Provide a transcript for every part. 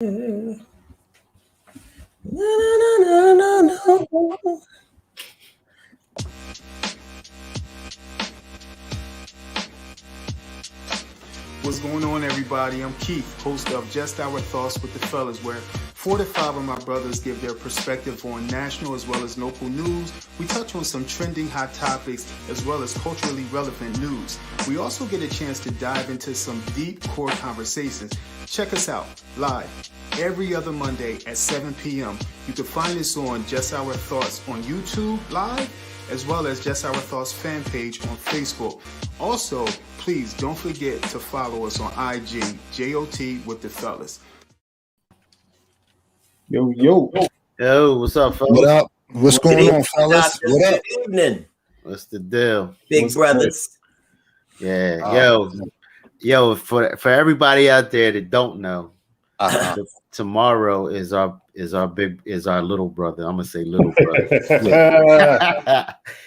No, no, no, no, no. What's going on, everybody? I'm Keith, host of Just Our Thoughts with the Fellas, where 4 to 5 of my brothers give their perspective on national as well as local news. We touch on some trending hot topics as well as culturally relevant news. We also get a chance to dive into some deep core conversations. Check us out live every other Monday at 7 p.m. You can find us on Just Our Thoughts on YouTube live, as well as Just Our Thoughts fan page on Facebook. Also, please don't forget to follow us on IG, JOT with the Fellas. Yo. Yo, what's up, fellas? What up? What's going on, fellas? What up? Good evening, What's the deal? big brothers. Yeah, yo, for everybody out there that don't know, tomorrow is our little brother. I'm gonna say little brother.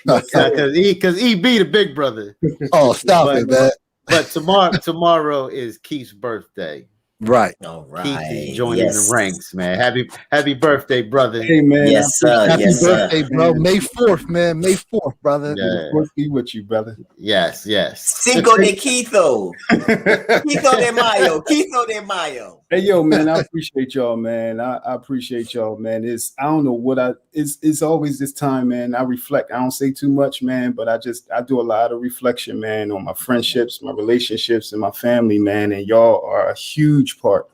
Because he be the big brother. Oh, stop it, man. But tomorrow is Keith's birthday. Right. All right. Keith is joining the ranks, man. Happy birthday, brother. Hey, man. Yes, sir. Happy Yes, birthday, sir. bro. May 4th, man. May 4th, brother. Yeah. May 4th be with you, brother. Yes. Cinco de Quito. Quito de Mayo. Quito de Mayo. Hey, yo, man, I appreciate y'all, man. I appreciate y'all, man. I don't know what it's always this time, man. I reflect. I don't say too much, man, but I do a lot of reflection, man, on my friendships, my relationships, and my family, man. And y'all are a huge part,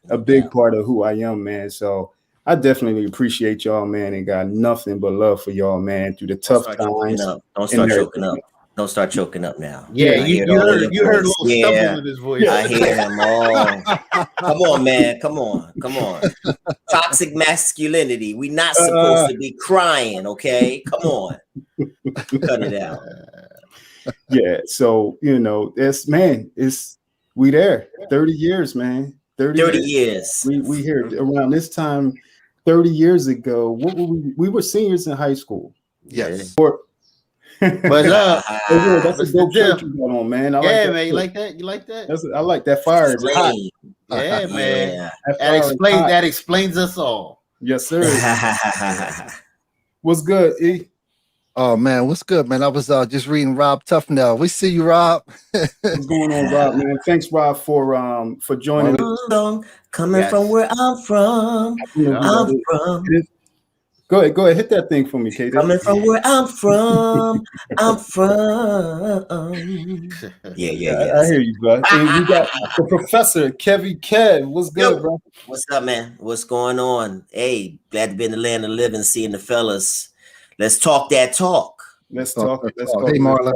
a big part of who I am, man. So I definitely appreciate y'all, man, and got nothing but love for y'all, man, through the tough times. Don't start choking up. Don't start choking up now. Yeah, you heard a little stumble in his voice. I hear him all. Come on, man. Come on. Toxic masculinity. We not supposed to be crying, okay? Come on. Cut it out. Yeah, so we there. 30 years, man. 30 years. We here around this time 30 years ago. What were we were seniors in high school. Yes. What's up? That's a dope shirt you got on, man. Man. You like that? You like that? I like that. Fire is hot. Yeah, man. Yeah. That explains us all. Yes, sir. What's good, E? Oh, man. What's good, man? I was just reading Rob Tufnell. We see you, Rob. What's going on, Rob, man? Thanks, Rob, for joining us. Coming from where I'm from. Go ahead, hit that thing for me, Katie. Coming from where I'm from. Yeah. I hear you, bro. And we got the professor, Kev. What's good, bro? What's up, man? What's going on? Hey, glad to be in the land of living, seeing the fellas. Let's talk that talk. Let's talk. Hey, Marla.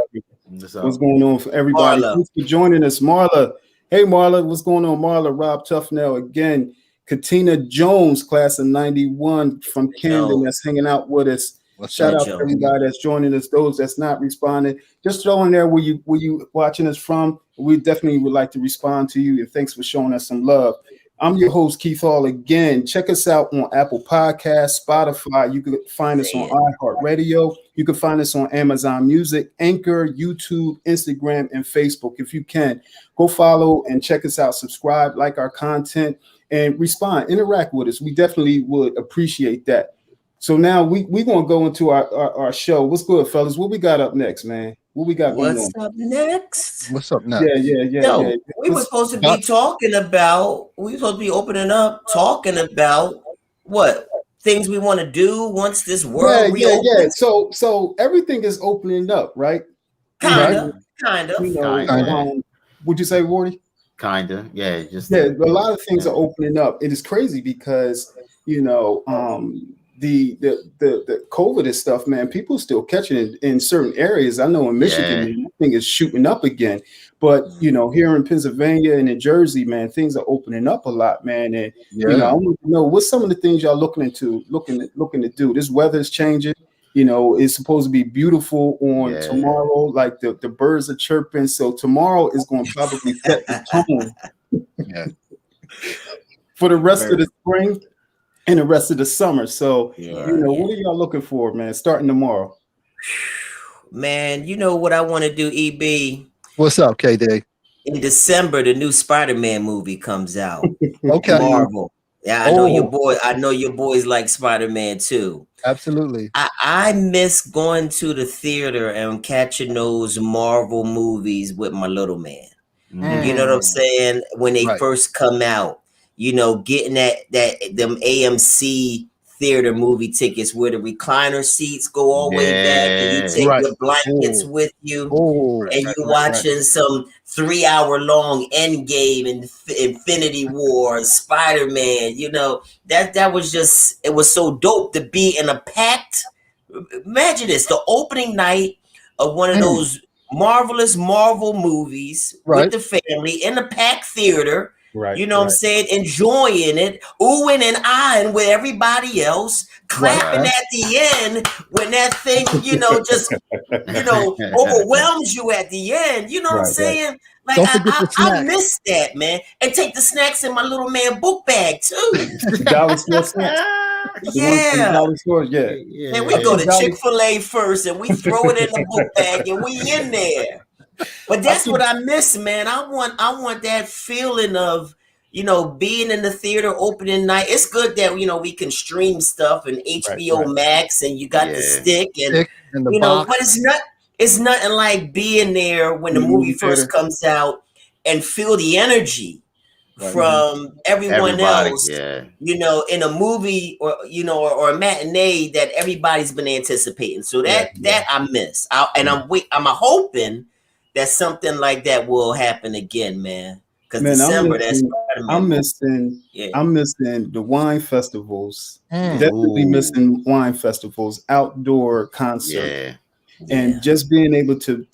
What's going on for everybody? Marla. Thanks for joining us, Marla. Hey, Marla, what's going on, Marla? Rob Tufnell again. Katina Jones, class of 91 from Camden, that's hanging out with us. Shout out to everybody that's joining us. Those that's not responding, just throw in there where you watching us from. We definitely would like to respond to you. And thanks for showing us some love. I'm your host, Keith Hall. Again, check us out on Apple Podcasts, Spotify. You can find us on iHeartRadio. You can find us on Amazon Music, Anchor, YouTube, Instagram, and Facebook. If you can, go follow and check us out. Subscribe, like our content, and respond, interact with us. We definitely would appreciate that. So now we're going to go into our show. What's good, fellas? What we got up next, man? What we got going on? What's up next? What's up next? Yeah. We were supposed to be talking about, opening up, talking about what things we want to do once this world reopens. Yeah. So everything is opening up, right? Kind of. Would you say, Wardy? Kinda, yeah. A lot of things are opening up. It is crazy because the COVID and stuff, man. People still catching it in certain arees. I know in Michigan, I think it's shooting up again. But here in Pennsylvania and in Jersey, man, things are opening up a lot, man. And I want to know what's some of the things y'all looking to do. This weather is changing. It's supposed to be beautiful on tomorrow. Like the birds are chirping. So tomorrow is going to probably set the tone for the rest of the spring and the rest of the summer. So, what are y'all looking for, man, starting tomorrow? Man, you know what I want to do, EB? What's up, KD? In December, the new Spider-Man movie comes out. Okay. Marvel. Yeah, I know your boy. I know your boys like Spider-Man too. Absolutely. I miss going to the theater and catching those Marvel movies with my little man. You know what I'm saying? When they first come out, getting them AMC theater movie tickets where the recliner seats go all the way back and you take your blankets with you and you watching some 3-hour long Endgame and Infinity War, Spider-Man, that was just, it was so dope to be in a packed, imagine this, the opening night of one of those marvelous Marvel movies with the family in a packed theater. What I'm saying? Enjoying it, oohing and eyeing with everybody else, clapping at the end when that thing, just, overwhelms you at the end. You know what I'm saying? Like, I miss that, man. And take the snacks in my little man book bag, too. Dollar store snacks. Yeah. Dollar stores, Man, we go to Chick-fil-A first and we throw it in the book bag and we in there. But that's what I miss, man. I want that feeling of, being in the theater opening night. It's good that, we can stream stuff and HBO Max and you got the stick and box. But it's nothing like being there when the movie first comes out and feel the energy from everybody else, in a movie or a matinee that everybody's been anticipating. So that I miss. I'm hoping that something like that will happen again, man. Because December, I'm missing the wine festivals. Definitely missing wine festivals, outdoor concerts. And just being able to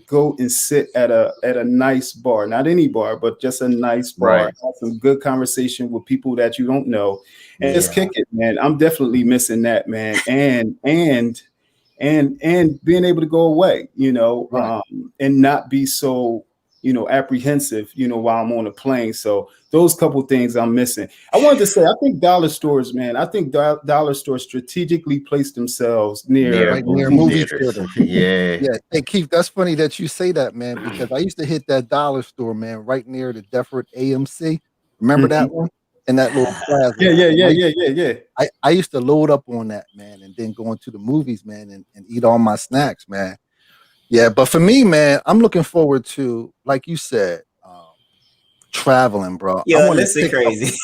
go and sit at a nice bar, not any bar, but just a nice bar, have some good conversation with people that you don't know, and just kick it, man. I'm definitely missing that, man. And being able to go away, and not be so, apprehensive, while I'm on a plane. So those couple things I'm missing. I wanted to say, I think dollar stores, man. I think dollar stores strategically place themselves near movie theaters. Yeah. Hey, Keith, that's funny that you say that, man, because I used to hit that dollar store, man, right near the Defford AMC. Remember that one? In that little plaza. Yeah. I used to load up on that, man, and then go into the movies, man, and eat all my snacks, man. Yeah, but for me, man, I'm looking forward to, like you said, traveling, bro. Yeah, listen crazy.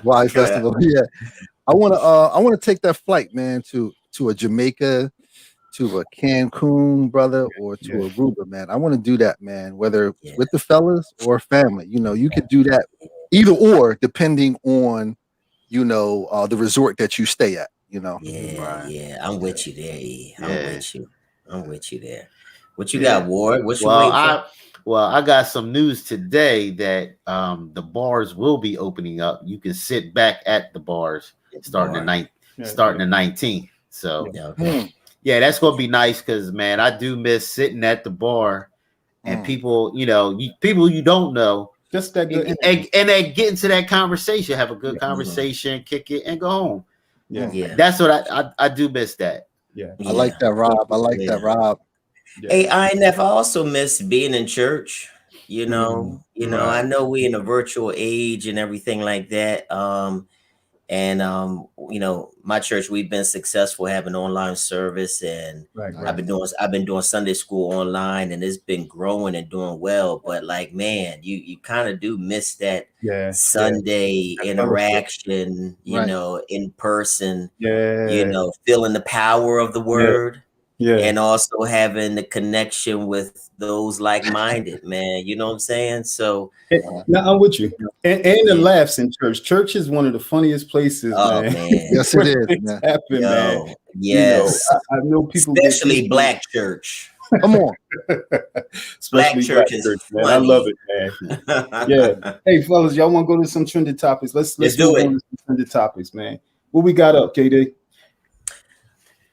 Why festival? Yeah, I want to take that flight, man, to a Jamaica, to a Cancun, brother, or to Aruba, man. I want to do that, man. Whether it's with the fellas or family, you could do that either or, depending on, the resort that you stay at. Yeah. I'm with you there, E. I'm with you there. What you got, Ward? What you waiting for? I got some news today that the bars will be opening up. You can sit back at the bars starting the 19th. So that's gonna be nice because, man, I do miss sitting at the bar and people, people you don't know, just that good, and then get into that conversation, have a good conversation, kick it, and go home. Yeah. That's what I do miss that. Yeah. I like that, Rob. Hey, INF, I also miss being in church. I know we in a virtual age and everything like that. My church, we've been successful having online service, and I've been doing Sunday school online, and it's been growing and doing well. But like, man, you kind of do miss that Sunday interaction, in person, feeling the power of the word. And also having the connection with those like-minded, man. You know what I'm saying? So now I'm with you. And the laughs in church. Church is one of the funniest places, man. Yes, it is. Happen, man. Yes. I know people, especially black church. Come on. Black church is man. I love it, man. Yeah. Hey, fellas, y'all want to go to some trending topics? Let's do it. Some trending topics, man. What we got up, KD?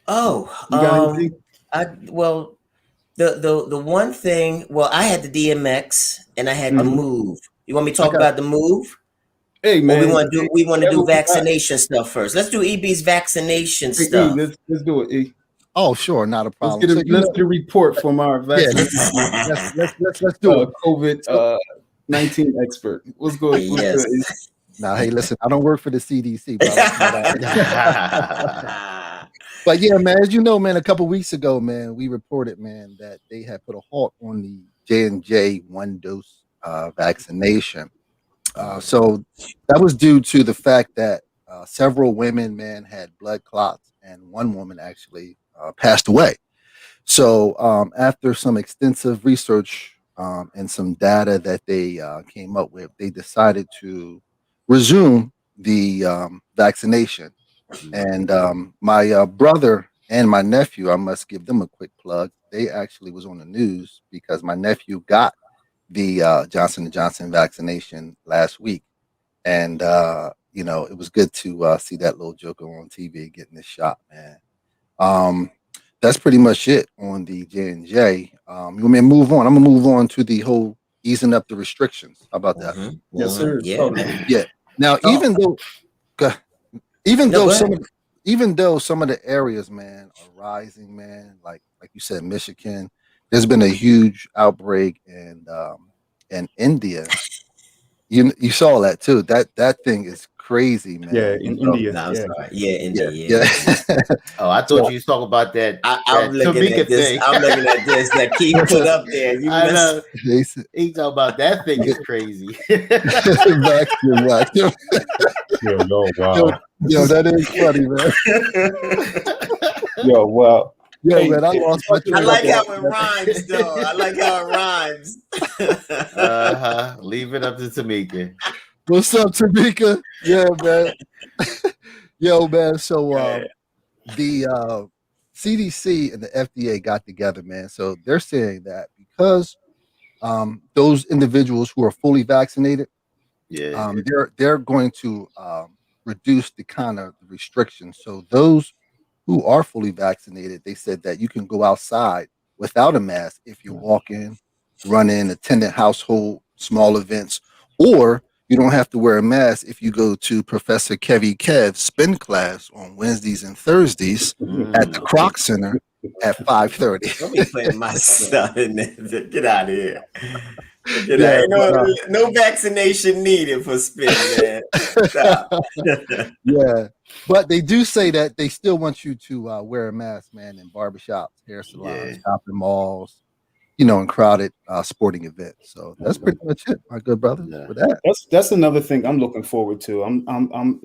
Oh, the one thing. Well, I had the DMX and I had the move. You want me to talk about the move? Hey, man. Or we want to do vaccination stuff first. Let's do EB's vaccination stuff. Let's do it, E. Oh, sure, not a problem. Let's get a report from our vaccine. Let's do it. COVID 19 expert. What's good? Yes. Now, hey, listen, I don't work for the CDC, brother. But yeah, man, as you know, man, a couple weeks ago, man, we reported, man, that they had put a halt on the J&J 1-dose vaccination. So that was due to the fact that several women, man, had blood clots, and one woman actually passed away. So after some extensive research and some data that they came up with, they decided to resume the vaccination. And my brother and my nephew, I must give them a quick plug. They actually was on the news because my nephew got the Johnson & Johnson vaccination last week. And, it was good to see that little joker on TV getting this shot, man. That's pretty much it on the J&J. You want me to move on? I'm going to move on to the whole easing up the restrictions. How about that? Yes, sir. Yeah. Now, even though some of the areas, man, are rising, man, like you said, Michigan, there's been a huge outbreak in India. You saw that too. That thing is crazy, man. Yeah, in India. No, I'm sorry. Yeah, India. Yeah. Oh, I thought you was talking about that. I'm looking at this. Thing. I'm looking at this that Keith put up there. You know. He talking about that thing is crazy. Yo, that is funny, man. Yo, well. Yo, man, I lost my I like how it rhymes, though. I like how it rhymes. Leave it up to Tamika. What's up, Tamika? Yeah, man. Yo, man. So the CDC and the FDA got together, man. So they're saying that because those individuals who are fully vaccinated, they're going to reduce the kind of restrictions. So those who are fully vaccinated, they said that you can go outside without a mask if you're walking, running, attending household small events, or you don't have to wear a mask if you go to Professor Kev's spin class on Wednesdays and Thursdays at the Kroc Center at 5:30. Don't be putting my son in there. Get out of here. No vaccination needed for spin, man. Yeah. But they do say that they still want you to wear a mask, man, in barbershops, hair salons, shopping malls, and crowded sporting events. So that's pretty much it, my good brother. For that. That's another thing I'm looking forward to.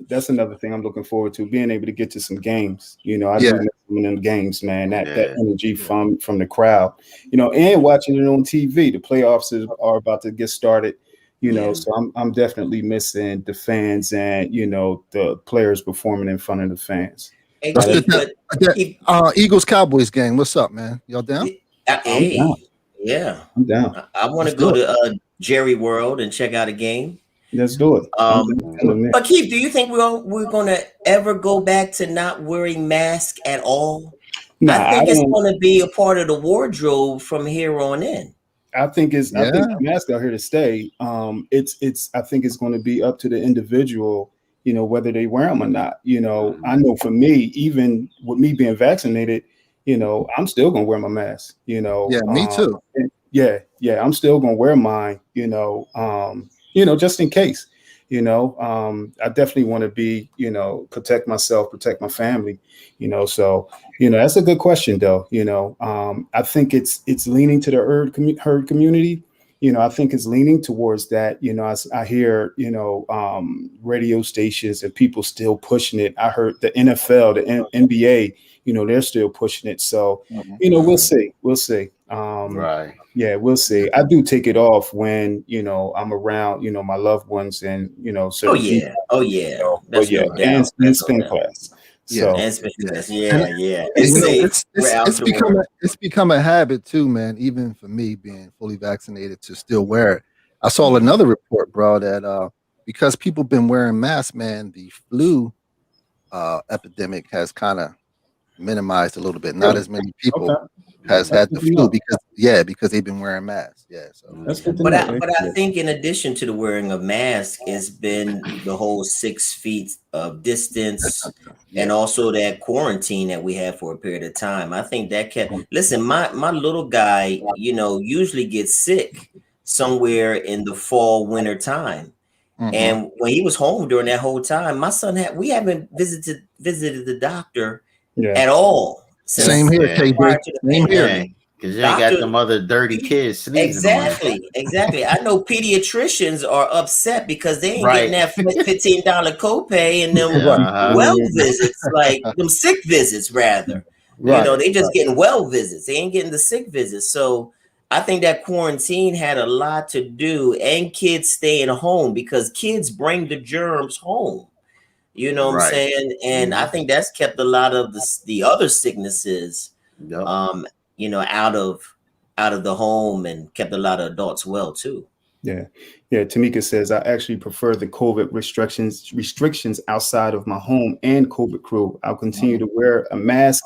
That's another thing I'm looking forward to, being able to get to some games. I do miss some of them games, man. That energy from the crowd, and watching it on TV. The playoffs are about to get started. So I'm definitely missing the fans and the players performing in front of the fans. Eagles Cowboys game. What's up, man? Y'all down? Hey, yeah, I'm down. I want to go to Jerry World and check out a game. Let's do it. But Keith, do you think we're going to ever go back to not wearing masks at all? Nah, I think it's going to be a part of the wardrobe from here on in. I think the mask out here to stay. I think it's going to be up to the individual, whether they wear them or not. I know for me, even with me being vaccinated, I'm still going to wear my mask. Yeah, me too. I'm still going to wear mine. Just in case. I definitely want to be, protect myself, protect my family. So that's a good question, though. I think it's leaning to the herd community. I think it's leaning towards that. I hear, radio stations and people still pushing it. I heard the NFL, the NBA, they're still pushing it. So, we'll see. Right. Yeah, we'll see. I do take it off when, I'm around, my loved ones and, certain people. Oh, yeah. And spin class. So, it's become a habit too, man. Even for me being fully vaccinated to still wear it. I saw another report, bro, that because people been wearing masks, man, the flu epidemic has kind of minimized a little bit. Not as many people has had the flu because they've been wearing masks. Yeah, so that's good to know. I think in addition to the wearing of masks, it's been the whole 6 feet of distance and also that quarantine that we had for a period of time. I think that listen, my little guy, usually gets sick somewhere in the fall winter time. And when he was home during that whole time, my son we haven't visited the doctor at all. Same here, KB. Same here. Because you ain't got them other dirty kids sneezing on you. Exactly. I know pediatricians are upset because they ain't getting that $15 copay and them well visits, like them sick visits rather. You know, they just getting well visits. They ain't getting the sick visits. So I think that quarantine had a lot to do, and kids staying home because kids bring the germs home. You know what I'm saying? And I think that's kept a lot of the other sicknesses you know, out of the home, and kept a lot of adults well too. Yeah. Tamika says, I actually prefer the COVID restrictions outside of my home and COVID crew. I'll continue to wear a mask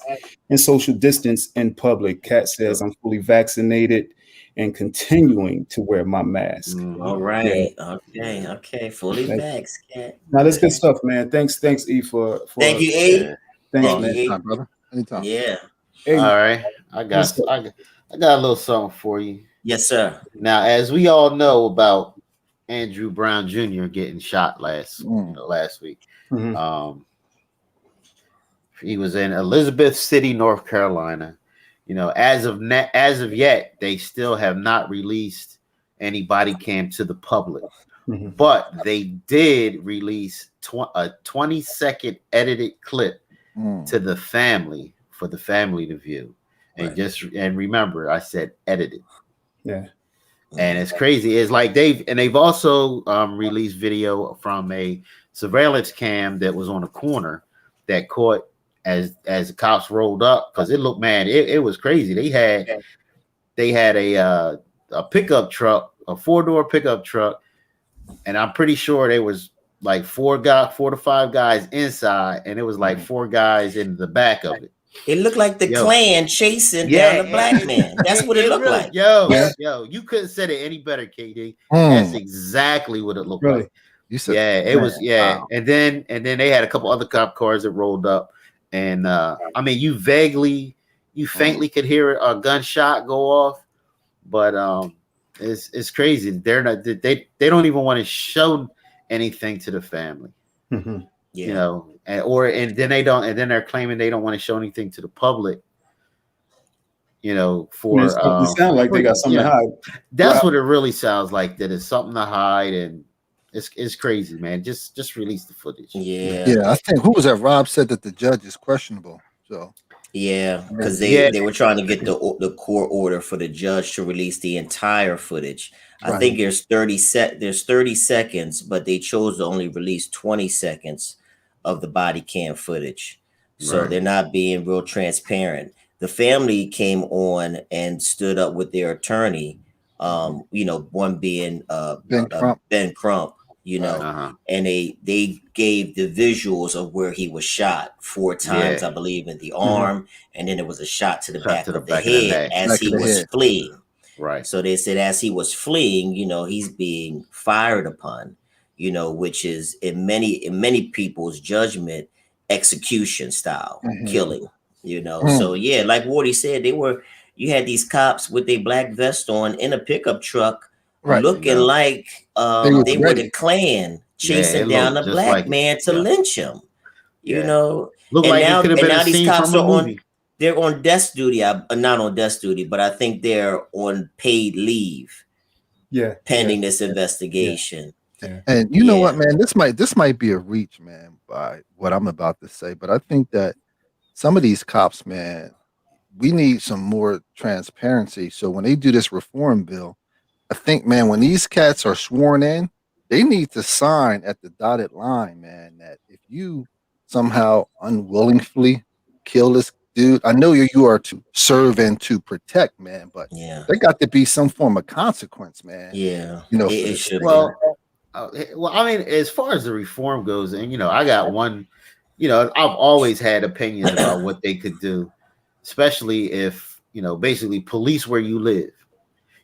and social distance in public. Kat says, I'm fully vaccinated and continuing to wear my mask. All right. Yeah. Okay. Fully vaxxed, Kat. Now that's good stuff, man. Thanks, E for thank you, E. Thanks, man. Anytime, brother. Anytime. Yeah. Hey, all right. I got a little something for you. Yes, sir. Now, as we all know about Andrew Brown Jr. getting shot last week, he was in Elizabeth City, North Carolina. You know, as of yet, they still have not released any body cam to the public, but they did release a 20-second edited clip to the family for the family to view. And remember, I said edited. Yeah. And it's crazy. It's like they've also released video from a surveillance cam that was on a corner that caught as the cops rolled up, because it looked, man, it was crazy. They had a pickup truck, a 4-door pickup truck, and I'm pretty sure there was like 4 to 5 guys inside, and it was like 4 guys in the back of it. It looked like the Klan chasing down a black man. That's what it looked really, like. Yo, you couldn't said it any better, KD. That's exactly what it looked like. You said, it was, wow. And then they had a couple other cop cars that rolled up, and I mean, you faintly could hear a gunshot go off, but it's crazy. They're not. They don't even want to show anything to the family. You know, and then they're claiming they don't want to show anything to the public. You know, for it sounds like they got something to hide. That's what it really sounds like. That it's something to hide, and it's crazy, man. Just release the footage. Yeah. I think who was that? Rob said that the judge is questionable. So because they were trying to get the court order for the judge to release the entire footage. I think there's 30 seconds, but they chose to only release 20 seconds of the body cam footage. So they're not being real transparent. The family came on and stood up with their attorney, you know, one being Ben Crump, you know, and they gave the visuals of where he was shot 4 times, I believe, in the arm, and then there was a shot to the back of the head as he was fleeing. Right. So they said as he was fleeing, you know, he's being fired upon, you know, which is in many people's judgment, execution style killing, you know. So yeah, like Wardy said, you had these cops with their black vest on in a pickup truck, looking like they were the Klan chasing down a black man to lynch him. You know, look like it could have been a scene from a movie. They're on desk duty. Not on desk duty, but I think they're on paid leave. Pending this investigation. And you know what, man, this might be a reach, man, by what I'm about to say, but I think that some of these cops, man, we need some more transparency. So when they do this reform bill, I think, man, when these cats are sworn in, they need to sign at the dotted line, man, that if you somehow unwillingly kill this dude, I know you are to serve and to protect, man, but there got to be some form of consequence, man. Yeah, you know, it should be. Well, I mean, as far as the reform goes, and you know, I got one. You know, I've always had opinions about what they could do, especially if, you know, basically police where you live.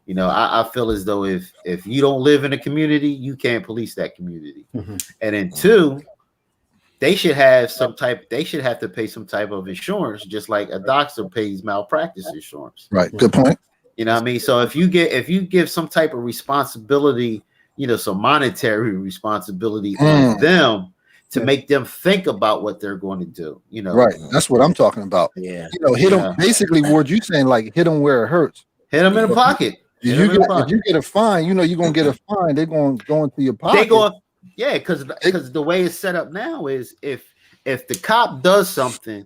You know, I feel as though if you don't live in a community, you can't police that community. And then 2, they should have to pay some type of insurance, just like a doctor pays malpractice insurance. Right. Good point. You know what I mean? So if you give some type of responsibility some monetary responsibility on them to make them think about what they're going to do. Right. That's what I'm talking about. Yeah. Hit them. Basically, Ward, you saying like hit them where it hurts. Hit them in the pocket. If you get a fine, you're gonna get a fine. They're going to go into your pocket. Because the way it's set up now is if the cop does something,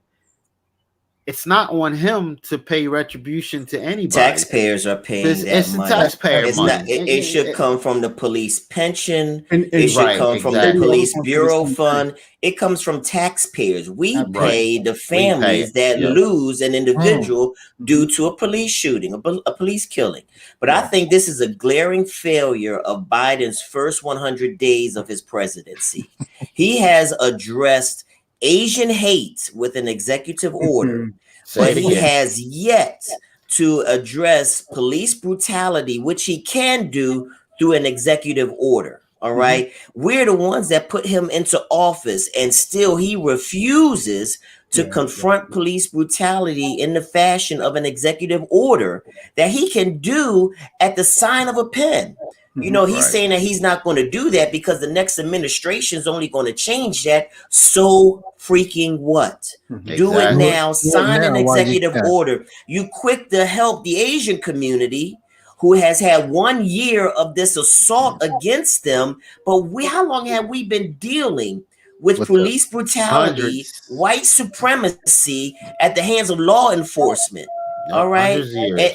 it's not on him to pay retribution to anybody. Taxpayers are paying it's money. Taxpayer money. It should come from the police pension. It should come from the police bureau fund. It comes from taxpayers. We pay the families that lose an individual due to a police shooting, a police killing. But I think this is a glaring failure of Biden's first 100 days of his presidency. He has addressed Asian hate with an executive order, but he has yet to address police brutality, which he can do through an executive order. All right. We're the ones that put him into office, and still he refuses to confront police brutality in the fashion of an executive order that he can do at the sign of a pen. He's saying that he's not going to do that because the next administration is only going to change that. So freaking what? Exactly. Do it now. Sign an executive order. You quick to help the Asian community who has had 1 year of this assault against them. But how long have we been dealing with police brutality, white supremacy at the hands of law enforcement? All right.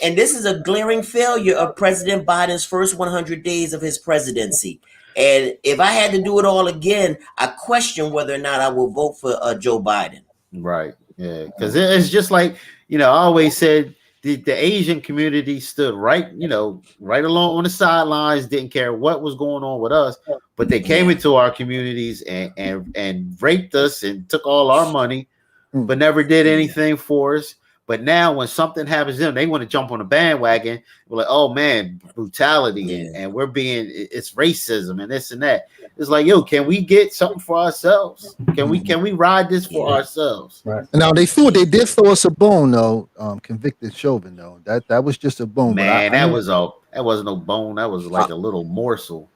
And this is a glaring failure of President Biden's first 100 days of his presidency. And if I had to do it all again, I question whether or not I will vote for Joe Biden. Right. Yeah. Because it's just like, I always said the Asian community stood right along on the sidelines, didn't care what was going on with us, but they came into our communities and raped us and took all our money, but never did anything for us. But now when something happens to them, they want to jump on the bandwagon. We're like, oh man, brutality and it's racism and this and that. It's like, yo, can we get something for ourselves? Can we ride this for ourselves? Right. Now they did throw us a bone though. Convicted Chauvin though. That was just a bone. Man, that wasn't no bone. That was like a little morsel.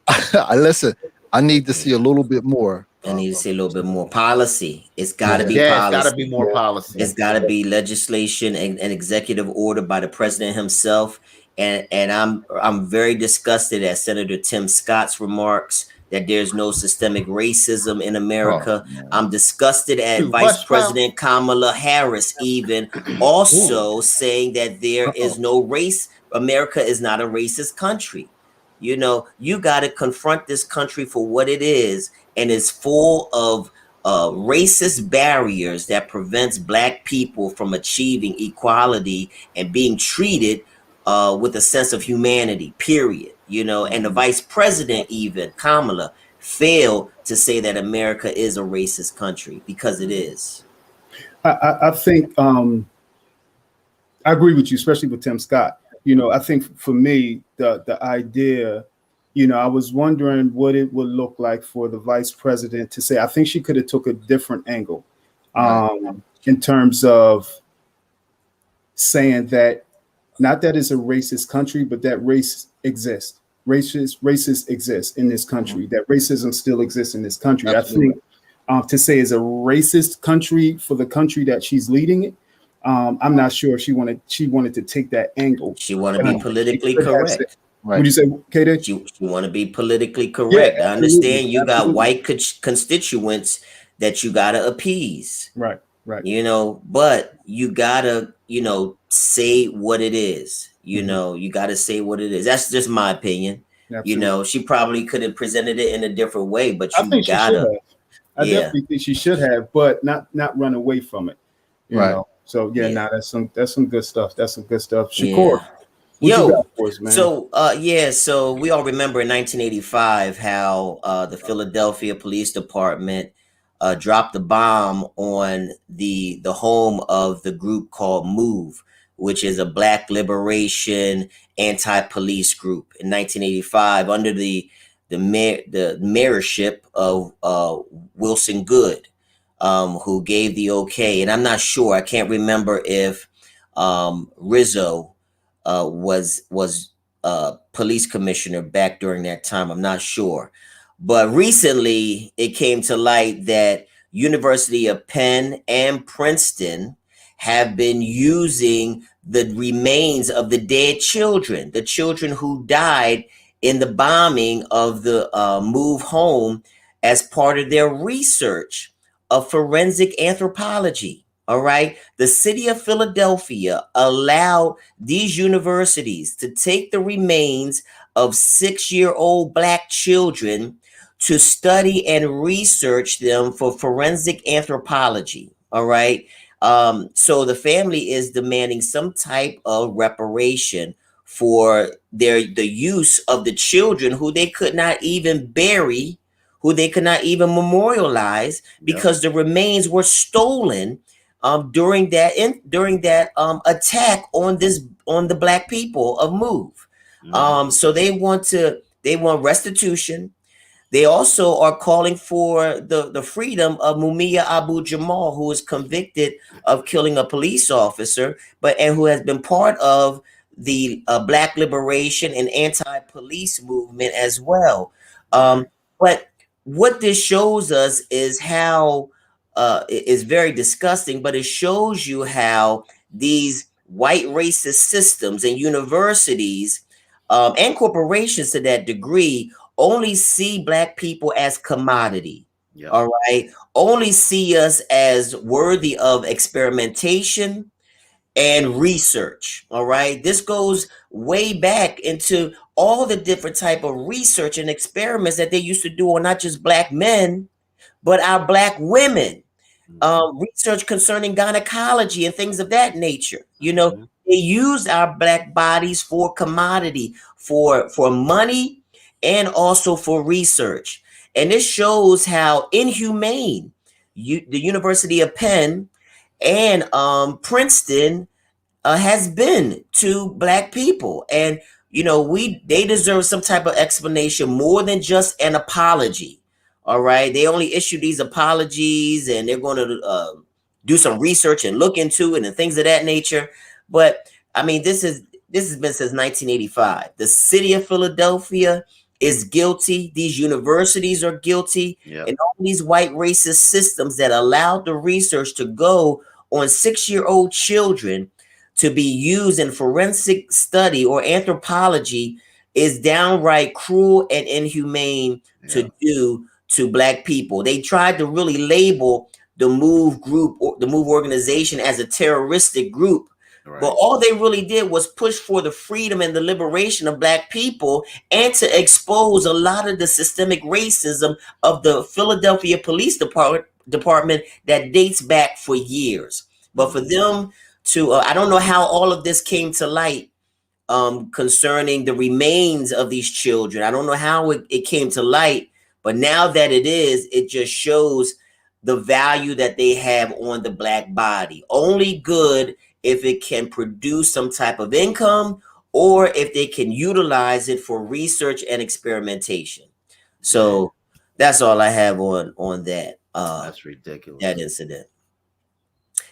Listen, I need to see a little bit more. I need to see a little bit more policy. It's got to be policy. It's got to be more policy. It's got to be legislation and an executive order by the president himself. And I'm very disgusted at Senator Tim Scott's remarks that there's no systemic racism in America. I'm disgusted at Vice President Kamala Harris even also saying that there is no race. America is not a racist country. You got to confront this country for what it is, and it's full of racist barriers that prevents Black people from achieving equality and being treated with a sense of humanity, period. And the vice president, even Kamala, failed to say that America is a racist country because it is. I think I agree with you, especially with Tim Scott. I think for me, the idea, I was wondering what it would look like for the vice president to say. I think she could have took a different angle in terms of saying that not that it's a racist country, but that race exists. Racists exist in this country. That racism still exists in this country. Absolutely. I think to say it's a racist country for the country that she's leading it, I'm not sure she wanted to take that angle. She wanted to be politically correct. Right. Would you say, Katie? You want to be politically correct. Yeah, I understand you got white constituents that you got to appease. Right. But you got to, say what it is. You got to say what it is. That's just my opinion. Absolutely. She probably could have presented it in a different way, but you got to. I definitely think she should have, but not run away from it. You know? So that's some good stuff. That's some good stuff. Shakur. So we all remember in 1985 how the Philadelphia Police Department dropped the bomb on the home of the group called MOVE, which is a Black liberation anti-police group in 1985 under the mayorship of Wilson Good, who gave the okay. And I'm not sure, I can't remember if Rizzo was police commissioner back during that time. I'm not sure. But recently it came to light that University of Penn and Princeton have been using the remains of the dead children, the children who died in the bombing of the move home, as part of their research of forensic anthropology. All right. The city of Philadelphia allowed these universities to take the remains of 6-year-old Black children to study and research them for forensic anthropology. All right. So the family is demanding some type of reparation for the use of the children who they could not even bury, who they could not even memorialize, because the remains were stolen during that attack on the Black people of Move. So they want restitution. They also are calling for the freedom of Mumia Abu Jamal, who is convicted of killing a police officer, and who has been part of the Black liberation and anti-police movement as well. But what this shows us is how it's very disgusting, but it shows you how these white racist systems and universities and corporations to that degree only see Black people as commodity. All right. Only see us as worthy of experimentation and research. All right. This goes way back into all the different type of research and experiments that they used to do on not just Black men, but our Black women. Research concerning gynecology and things of that nature. They used our Black bodies for commodity, for money, and also for research. And this shows how inhumane the University of Penn and Princeton has been to Black people. And they deserve some type of explanation more than just an apology. All right, they only issue these apologies, and they're going to do some research and look into it and things of that nature. But I mean, this has been since 1985. The city of Philadelphia is guilty. These universities are guilty, and all these white racist systems that allowed the research to go on 6-year-old children to be used in forensic study or anthropology is downright cruel and inhumane to do to Black people. They tried to really label the Move group or the Move organization as a terroristic group. But all they really did was push for the freedom and the liberation of Black people, and to expose a lot of the systemic racism of the Philadelphia Police Department that dates back for years. But for them to, I don't know how all of this came to light concerning the remains of these children. I don't know how it came to light, but now that it is, it just shows the value that they have on the Black body. Only good if it can produce some type of income, or if they can utilize it for research and experimentation. So that's all I have on that. That's ridiculous. That incident.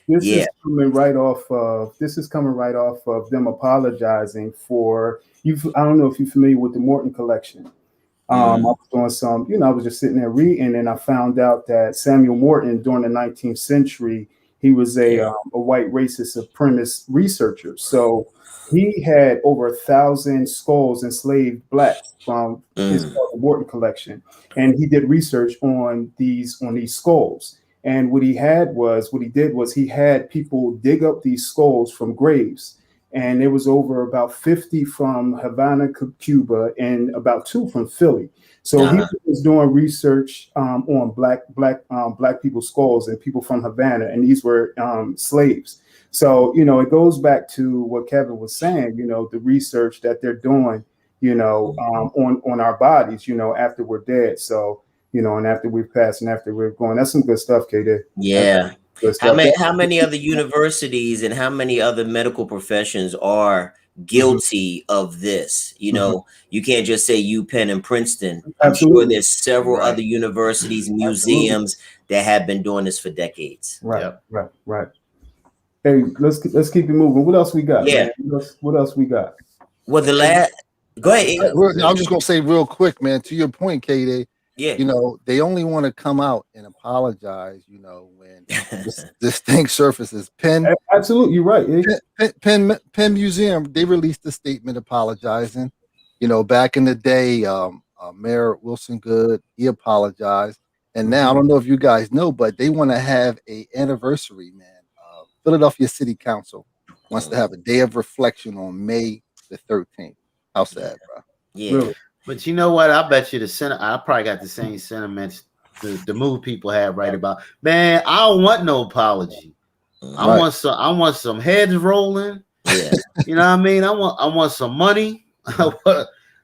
This is coming right off of them apologizing for you. I don't know if you're familiar with the Morton collection. I was doing some, I was just sitting there reading, and I found out that Samuel Morton during the 19th century, he was a white racist supremacist researcher. So he had over 1,000 skulls enslaved Blacks from his Morton collection, and he did research on these skulls. And what he did was he had people dig up these skulls from graves. And there was over about 50 from Havana, Cuba, and about 2 from Philly. So he was doing research on black people's skulls and people from Havana, and these were slaves. So it goes back to what Kevin was saying. The research that they're doing, on our bodies, after we're dead. So and after we've passed and after we're going, that's some good stuff, KD. Yeah. How many other universities and how many other medical professions are guilty of this? You can't just say UPenn and Princeton. I'm sure there's several other universities, museums that have been doing this for decades. Right. Hey, let's keep it moving. What else we got? Yeah. What else we got? Well, Go ahead. I'm just gonna say real quick, man. To your point, K-Day. Yeah. You know, they only want to come out and apologize. You know, when this thing surfaces. Absolutely, you're right. Penn Museum, they released a statement apologizing. You know, back in the day, Mayor Wilson Good, he apologized. And now, I don't know if you guys know, but they want to have a anniversary, man. Philadelphia City Council wants to have a day of reflection on May the 13th. How sad, bro. Yeah. Really. But you know what? I bet you I probably got the same sentiments the movie people have right about. Man, I don't want no apology. I want some heads rolling. Yeah. You know what I mean? I want some money.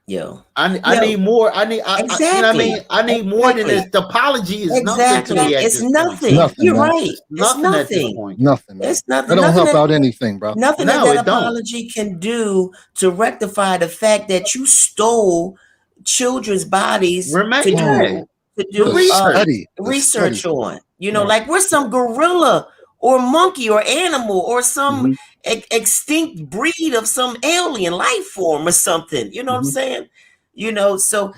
Yo, I need more. I need exactly. You know what I mean? I need more than this. The apology is nothing to me. It's nothing. You're right. It's nothing at this point. Nothing. Man. It's nothing. It don't help out anything, bro. Nothing that apology can do to rectify the fact that you stole children's bodies to do research on. You know, like we're some gorilla or monkey or animal or some extinct breed of some alien life form or something. You know what I'm saying? You know, so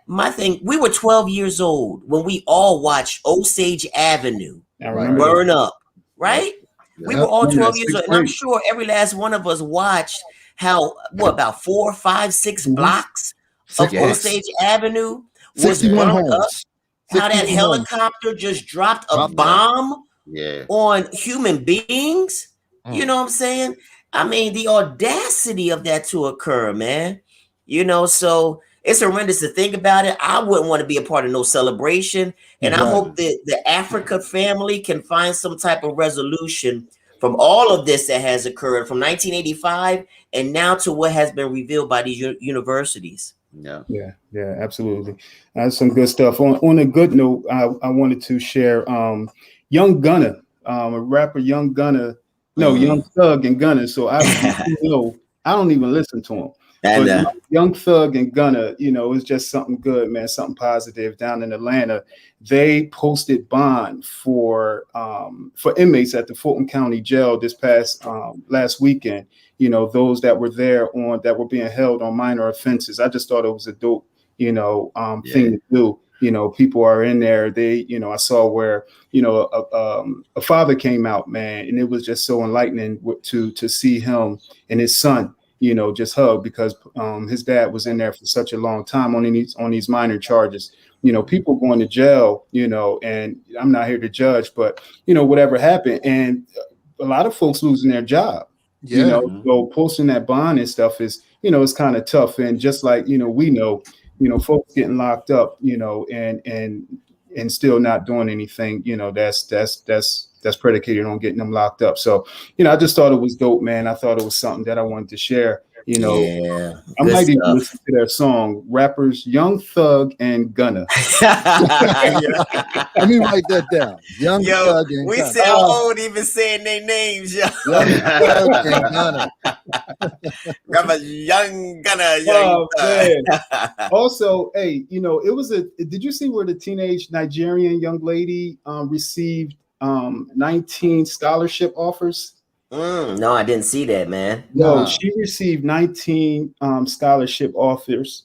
my thing, we were 12 years old when we all watched Osage Avenue burn up, right? Yeah. We were all 12 years old. And I'm sure every last one of us watched how, about 4, 5, 6 blocks of Osage Avenue was burned up. How that helicopter just dropped a bomb on human beings. You know what I'm saying? I mean, the audacity of that to occur, man. You know, so it's horrendous to think about it. I wouldn't want to be a part of no celebration. And I hope that the Africa family can find some type of resolution from all of this that has occurred from 1985 and now to what has been revealed by these universities. Yeah, absolutely. That's some good stuff. On a good note, I wanted to share Young Gunna, a rapper, Young Gunna. No, Young Thug and Gunna. So I don't even listen to him. But Young Thug and Gunna, you know, it's just something good, man, something positive down in Atlanta. They posted bond for inmates at the Fulton County Jail this past last weekend. You know, those that were there that were being held on minor offenses. I just thought it was a dope, thing to do. You know, people are in there. They, I saw where, a father came out, man, and it was just so enlightening to see him and his son, just hug because his dad was in there for such a long time on these minor charges. People going to jail, and I'm not here to judge, but, whatever happened. And a lot of folks losing their job. So posting that bond and stuff is, it's kind of tough. And just like, we know, folks getting locked up, and still not doing anything, that's predicated on getting them locked up. So, I just thought it was dope, man. I thought it was something that I wanted to share. I might even listen to their song, rappers Young Thug and Gunna. Let me write that down. Young Thug and we sound old even saying their names. Young Thug and Gunna. Young Gunna. Young Thug. Also, hey, did you see where the teenage Nigerian young lady received 19 scholarship offers? No, I didn't see that, man. No, she received 19 scholarship offers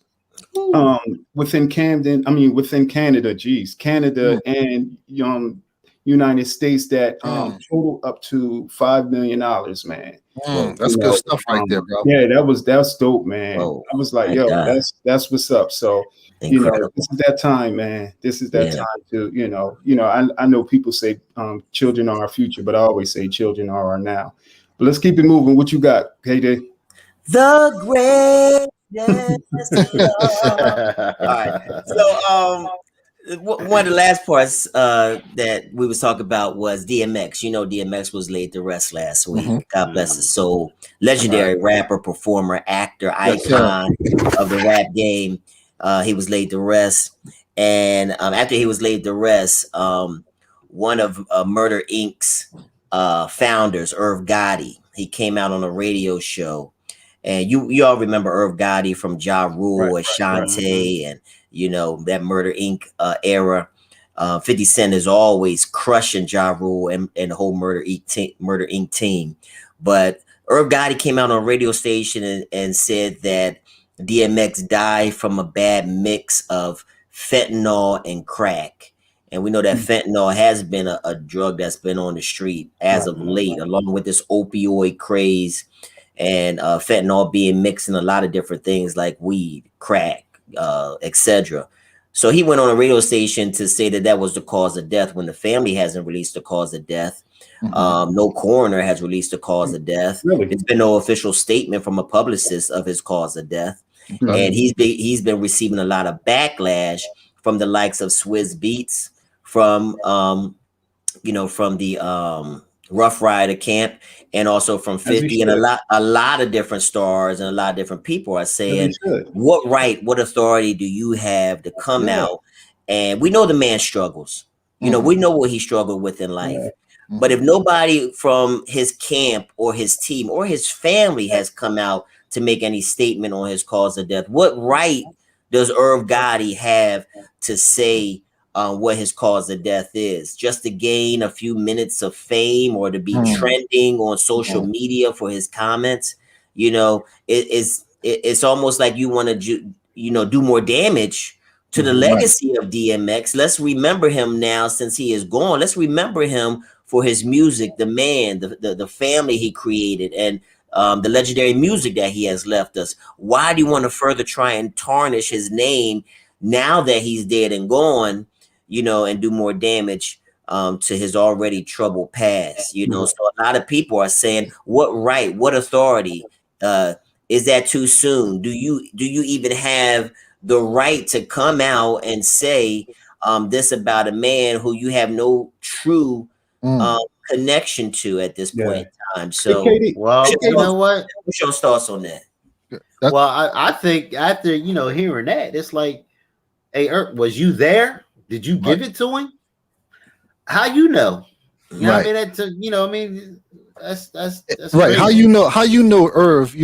within Canada. Canada and United States that total up to $5 million, man. That's good stuff right there, bro. Yeah, that's dope, man. Whoa, I was like, that's what's up. So incredible. This is that time, man. This is that time to, I know people say children are our future, but I always say children are our now. But let's keep it moving. What you got, K-Day? The greatest love. All right. So one of the last parts that we was talking about was DMX. DMX was laid to rest last week. God bless his soul. Legendary rapper, performer, actor, icon of the rap game. He was laid to rest. And after he was laid to rest, one of Murder Inc.'s founders, Irv Gotti, he came out on a radio show. And you all remember Irv Gotti from Ja Rule, Ashanti, and that Murder Inc. Era. 50 Cent is always crushing Ja Rule and the whole Murder Inc. team. But Irv Gotti came out on a radio station and said that DMX died from a bad mix of fentanyl and crack. And we know that fentanyl has been a drug that's been on the street as of late, along with this opioid craze, and fentanyl being mixed in a lot of different things like weed, crack, etc. So he went on a radio station to say that was the cause of death when the family hasn't released the cause of death. No coroner has released the cause of death. Really? There's been no official statement from a publicist of his cause of death. And he's been receiving a lot of backlash from the likes of Swizz Beats, from from the Rough Rider camp, and also from 50, and a lot of different stars and a lot of different people are saying, what right, what authority do you have to come out? And we know the man struggles. We know what he struggled with in life. But if nobody from his camp or his team or his family has come out to make any statement on his cause of death, what right does Irv Gotti have to say what his cause of death is? Just to gain a few minutes of fame or to be trending on social media for his comments? It's almost like you want to do more damage to the legacy of DMX. Let's remember him now since he is gone. Let's remember him for his music, the man, the family he created, and the legendary music that he has left us. Why do you want to further try and tarnish his name now that he's dead and gone, and do more damage to his already troubled past? So a lot of people are saying, what right, what authority, is that too soon? Do you even have the right to come out and say this about a man who you have no true connection to at this point in time? So, well, you know what? What's your thoughts on that? Well, I think after hearing that, it's like, hey, was you there? Did you give it to him? How you know? You know what I mean? That's right. Crazy. How you know Irv?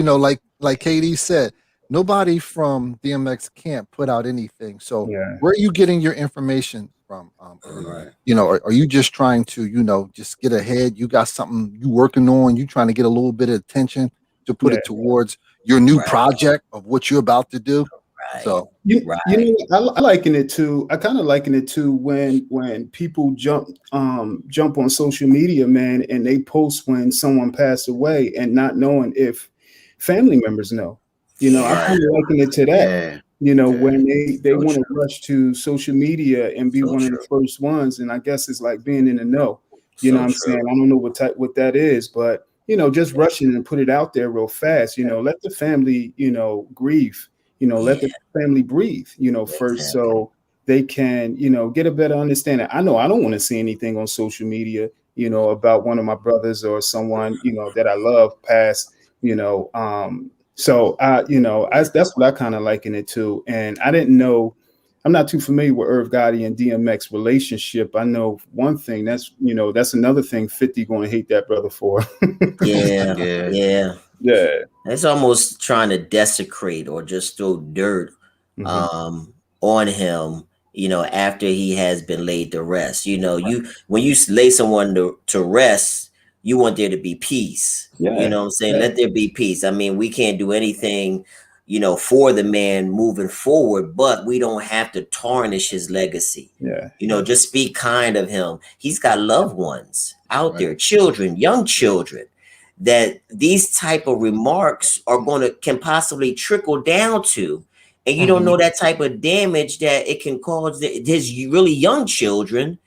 Like KD said, nobody from DMX camp put out anything. So where are you getting your information from? Are you just trying to just get ahead? You got something you working on? You trying to get a little bit of attention to put it towards your new project of what you're about to do? So I liken it to. I kind of liken it to when people jump on social media, man, and they post when someone passed away and not knowing if family members know. I kind of liken it to that. When they want to rush to social media and be one of the first ones, and I guess it's like being in the know. You know what I'm saying? I don't know what that is, but just rushing and put it out there real fast. Let the family grieve. Let the family breathe, first, so they can, get a better understanding. I know I don't want to see anything on social media, about one of my brothers or someone, that I love pass, so that's what I kind of liken it to. And I didn't know, I'm not too familiar with Irv Gotti and DMX relationship. I know one thing, that's another thing 50 going to hate that brother for. Yeah. It's almost trying to desecrate or just throw dirt on him, after he has been laid to rest. When you lay someone to rest, you want there to be peace. You know what I'm saying? Let there be peace. I mean, we can't do anything, for the man moving forward, but we don't have to tarnish his legacy. Just speak kind of him. He's got loved ones out there, children, young children, that these type of remarks can possibly trickle down to, and you don't know that type of damage that it can cause his really young children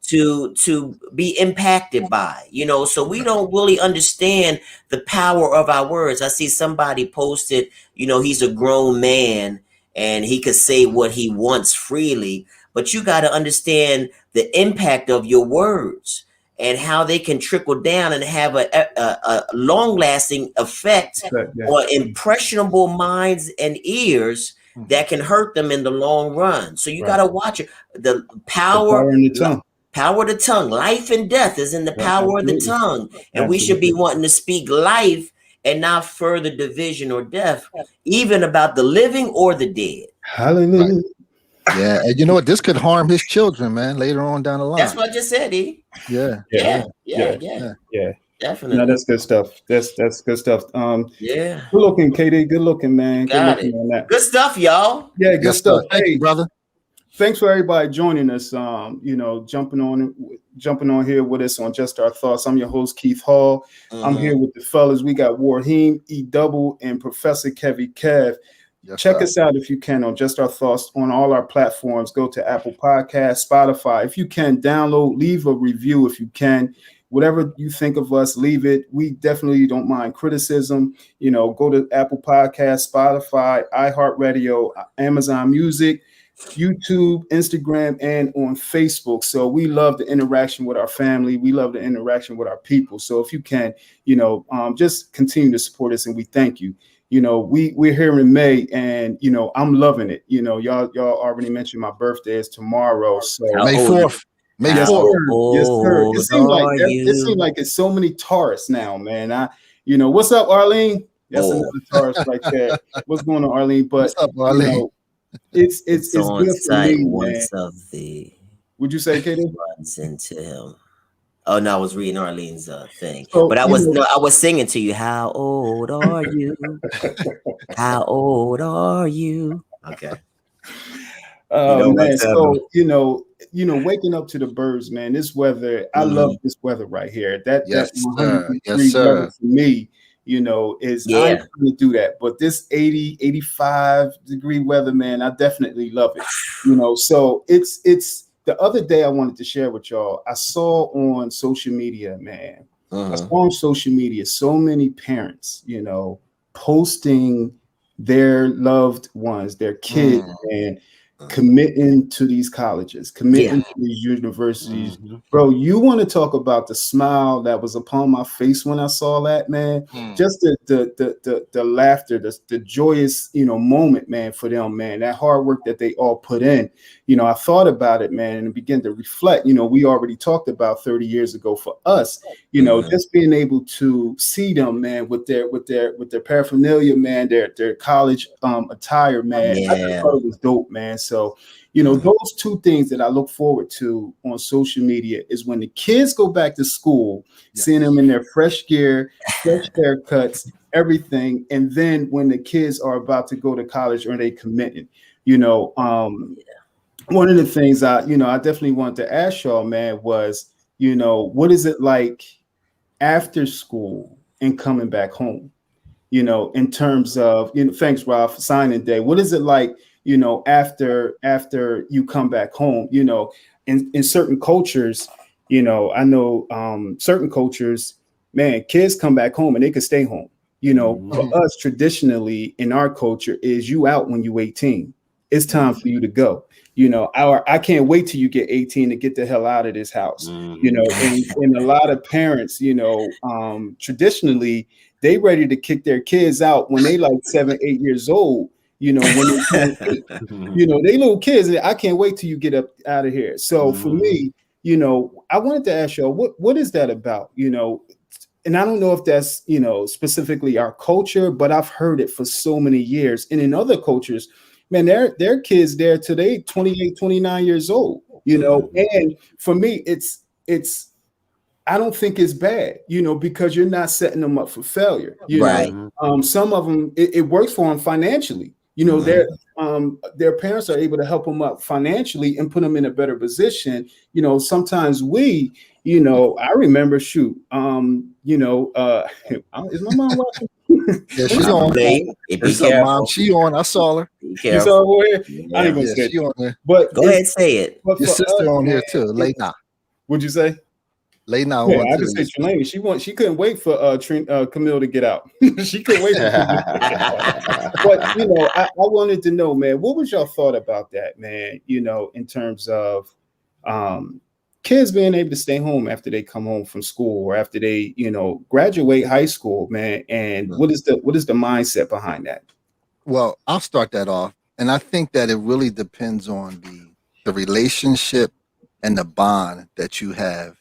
to be impacted by. So we don't really understand the power of our words. I see somebody posted, he's a grown man and he could say what he wants freely, but you got to understand the impact of your words and how they can trickle down and have a long-lasting effect on impressionable minds and ears that can hurt them in the long run. So you got to watch it. The power in the tongue. Power of the tongue. Life and death is in the power of the tongue. And we should be wanting to speak life and not further division or death, even about the living or the dead. Hallelujah. Yeah, and you know what? This could harm his children, man, later on down the line. That's what I just said, E. Yeah. Definitely. No, that's good stuff. That's good stuff. Yeah. Good looking, KD. Good looking, man. Good Got looking it. on that. Good stuff, y'all. Yeah, good stuff. Thank you, brother. Thanks for everybody joining us. Jumping on here with us on Just Our Thoughts. I'm your host, Keith Hall. I'm here with the fellas. We got Warheem, E Double, and Professor Kevy Kev. Yes, check us out if you can on Just Our Thoughts on all our platforms. Go to Apple Podcasts, Spotify. If you can, download, leave a review if you can. Whatever you think of us, leave it. We definitely don't mind criticism. Go to Apple Podcasts, Spotify, iHeartRadio, Amazon Music, YouTube, Instagram, and on Facebook. So we love the interaction with our family. We love the interaction with our people. So if you can, just continue to support us, and we thank you. We're here in May, and I'm loving it. Y'all already mentioned my birthday is tomorrow. So May 4th. May 4th. Yes, sir. It seems like it's so many Taurus now, man. What's up, Arlene? That's another Taurus right there. What's going on, Arlene? But what's up, Arlene? It's good for me, once of the would you say, Katie? Runs into him. Oh no, I was reading Arlene's thing, so, but I was singing to you. How old are you? How old are you? Okay. Man, so waking up to the birds, man. This weather, I love this weather right here. That 103 weather for me. Is I'm trying to do that. But this 80, 85 degree weather, man, I definitely love it. So it's the other day I wanted to share with y'all. I saw on social media, man. I saw on social media so many parents, posting their loved ones, their kids, and committing to these colleges, committing to these universities. Bro, you want to talk about the smile that was upon my face when I saw that, man? Just the laughter, the joyous, moment, man, for them, man. That hard work that they all put in. I thought about it, man, and began to reflect. We already talked about 30 years ago for us, just being able to see them, man, with their paraphernalia, man, their college attire, man. I just thought it was dope, man. So, those two things that I look forward to on social media is when the kids go back to school, seeing them in their fresh gear, fresh haircuts, everything. And then when the kids are about to go to college or they committed, one of the things I definitely wanted to ask y'all, man, was, what is it like after school and coming back home? In terms of, thanks, Rob, for signing day. What is it like, after you come back home? In certain cultures, I know certain cultures, man, kids come back home and they can stay home. For us, traditionally in our culture, is you out when you 18. It's time for you to go. I can't wait till you get 18 to get the hell out of this house. And a lot of parents, traditionally, they ready to kick their kids out when they like 7, 8 years old. When they they little kids. I can't wait till you get up out of here. So for me, I wanted to ask y'all, what is that about? And I don't know if that's, specifically our culture, but I've heard it for so many years. And in other cultures, man, their kids there today, 28, 29 years old, and for me, it's I don't think it's bad, because you're not setting them up for failure. Right. Some of them, it works for them financially. Their parents are able to help them up financially and put them in a better position. Sometimes I remember, is my mom watching? Yeah, she's on. Mom, she on. I saw her. You saw her here? Yeah. I ain't gonna say she on there. But go ahead, say it. Your sister on here too, Lena. What'd you say? Lena. I just say Trelane. She couldn't wait for Camille to get out. She couldn't wait for But I wanted to know, man, what was your thought about that, man? In terms of kids being able to stay home after they come home from school or after they, graduate high school, man. And what is the mindset behind that? Well, I'll start that off. And I think that it really depends on the relationship and the bond that you have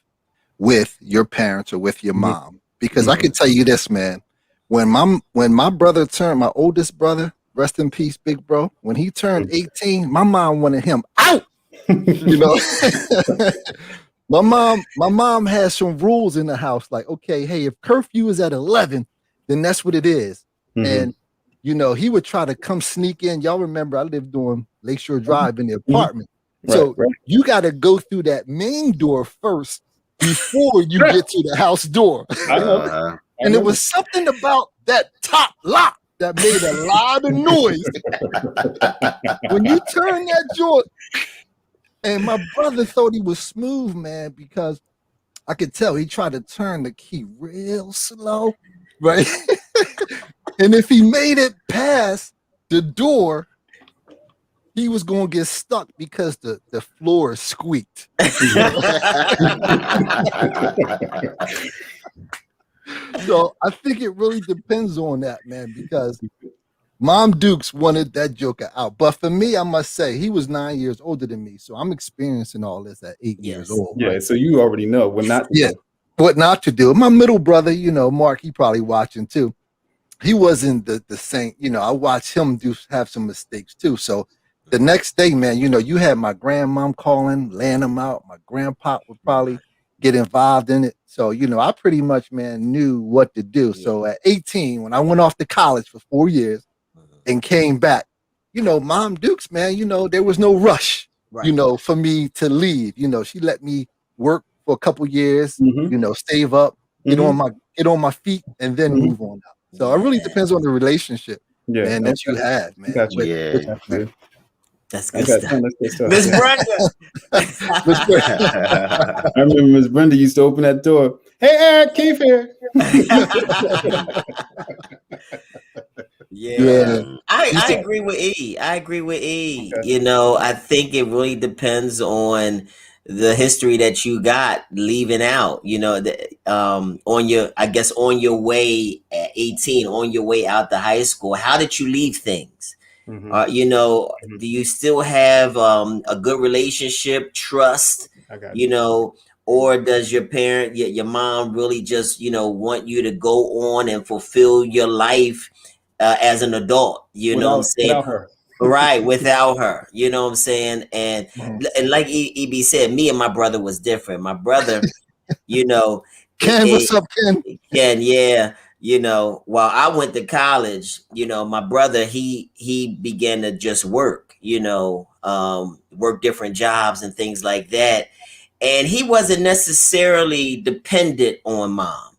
with your parents or with your mom. Because I can tell you this, man, when my brother turned, my oldest brother, rest in peace, big bro, when he turned 18, my mom wanted him out. My mom has some rules in the house. Like, okay, hey, if curfew is at 11, then that's what it is. And he would try to come sneak in. Y'all remember I lived on Lakeshore Drive in the apartment. So you got to go through that main door first before you get to the house door. I know. And it was something about that top lock that made a lot of noise. When you turn that joint, and my brother thought he was smooth, man, because I could tell he tried to turn the key real slow, right? And if he made it past the door, he was going to get stuck because the floor squeaked. So I think it really depends on that, man, because Mom Dukes wanted that joker out. But for me, I must say, he was 9 years older than me. So I'm experiencing all this at 8 years old. Yeah, right? So you already know what not to do. What not to do. My middle brother, Mark, he probably watching too. He wasn't the same. I watched him have some mistakes too. So the next day, man, you had my grandmom calling, laying him out. My grandpa would probably get involved in it. So, I pretty much, man, knew what to do. Yeah. So at 18, when I went off to college for 4 years and came back, Mom Dukes, man, there was no rush, for me to leave. She let me work for a couple years, save up, get on my feet, and then move on out. So it really depends on the relationship, man, that you have, man. That's good stuff. Miss Brenda. I remember Miss Brenda used to open that door. Hey, Eric, Keith here. I agree with E. Okay. I think it really depends on the history that you got leaving out, on your way at 18, on your way out to high school. How did you leave things? Do you still have a good relationship, trust, or does your parent, your mom really just, want you to go on and fulfill your life as an adult, know what I'm saying? Without her. Right, without her, you know what I'm saying? And like EB said, me and my brother was different. My brother, Ken, what's up, Ken? Ken, while I went to college, my brother, he began to just work, work different jobs and things like that. And he wasn't necessarily dependent on mom.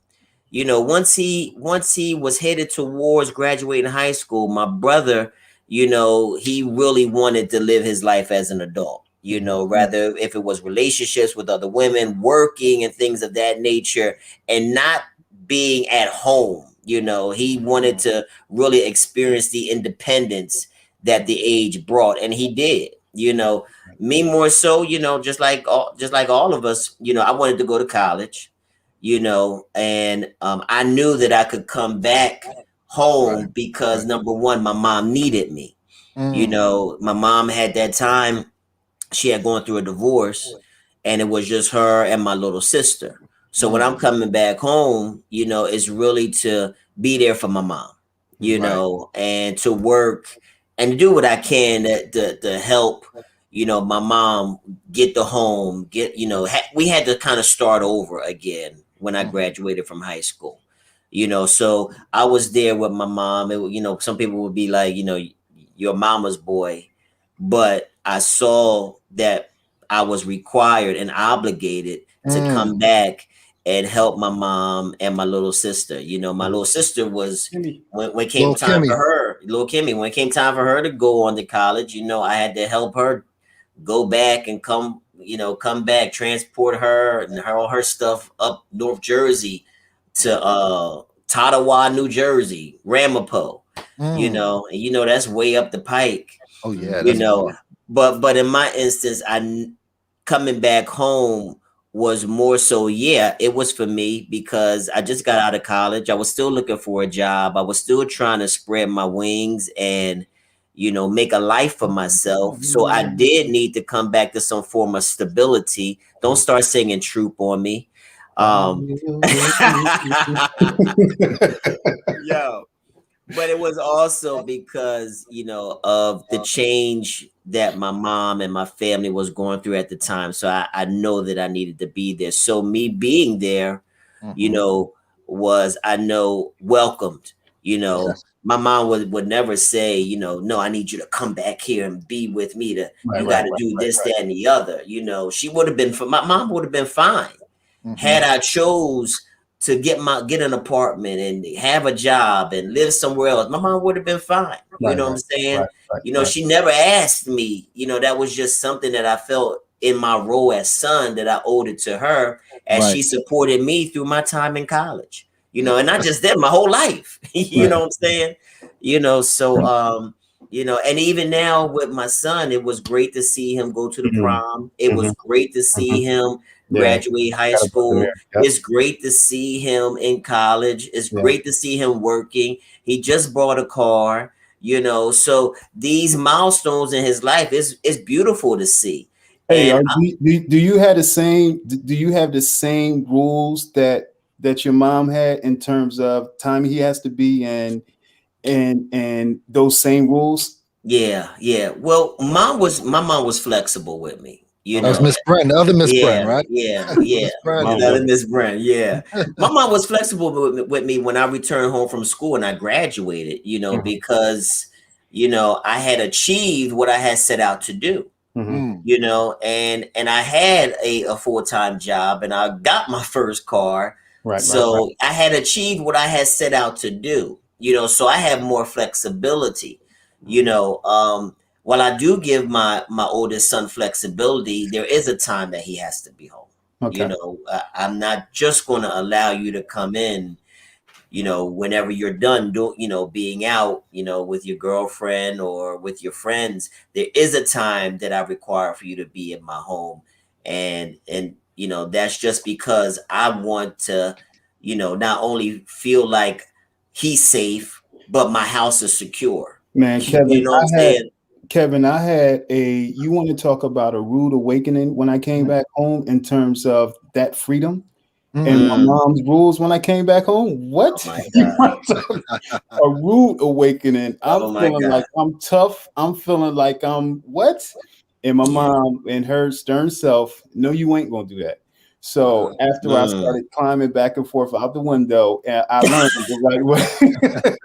Once he was headed towards graduating high school, my brother, he really wanted to live his life as an adult, rather if it was relationships with other women, working and things of that nature, and not being at home. He wanted to really experience the independence that the age brought, and he did. Me more so, just like all of us, I wanted to go to college, and I knew that I could come back home because number one, my mom needed me. My mom had that time, she had gone through a divorce, and it was just her and my little sister. So when I'm coming back home, it's really to be there for my mom, and to work and to do what I can to help, my mom get the home, we had to kind of start over again when I graduated from high school, so I was there with my mom. Some people would be like, your mama's boy, but I saw that I was required and obligated to come back and help my mom and my little sister. My little sister was when it came time for her, little Kimmy, when it came time for her to go on to college, I had to help her go back and come back, transport her and all her stuff up North Jersey to Tottawa, New Jersey, Ramapo. And that's way up the pike. Oh yeah, but in my instance, coming back home was more so, it was for me because I just got out of college. I was still looking for a job. I was still trying to spread my wings and make a life for myself. So I did need to come back to some form of stability. Don't start singing Troop on me. But it was also because, you know, of the change that my mom and my family was going through at the time. So I know that I needed to be there. So me being there, you know, was, I know, welcomed. You know, my mom would never say, you know, no, I need you to come back here and be with me. You got to do this, that, and the other. You know, she would have been, my mom would have been fine had I chose to get an apartment and have a job and live somewhere else. My mom would have been fine. You know what I'm saying? You know, she never asked me. You know, that was just something that I felt in my role as son that I owed it to her, as she supported me through my time in college. You know, and not just that, my whole life. You know what I'm saying? You know, so you know, and even now with my son, it was great to see him go to the prom. It was great to see him graduate high school. It's great to see him in college. It's great to see him working. He just bought a car, you know. So these milestones in his life is beautiful to see. Hey, do you have the same? Do you have the same rules that your mom had in terms of time he has to be in, and those same rules? Yeah. Well, my mom was flexible with me. You know, that was Miss Brent, the other Miss Brent, right? Yeah. Another Miss Brent. Yeah. My mom was flexible with me when I returned home from school and I graduated, you know, because, you know, I had achieved what I had set out to do. You know, and I had a full-time job and I got my first car. So I had achieved what I had set out to do, you know, so I have more flexibility, you know. While I do give my oldest son flexibility, there is a time that he has to be home. You know, I'm not just going to allow you to come in, you know, whenever you're done, you know, being out, you know, with your girlfriend or with your friends. There is a time that I require for you to be in my home, and you know, that's just because I want to, you know, not only feel like he's safe, but my house is secure. Man, Kevin, you know what I'm saying? Kevin, I had you want to talk about a rude awakening when I came back home in terms of that freedom and my mom's rules when I came back home. What? Oh my God. A rude awakening. I'm feeling like I'm tough. I'm feeling like I'm what? And my mom and her stern self, no, you ain't gonna do that. So after I started climbing back and forth out the window, I learned the right way.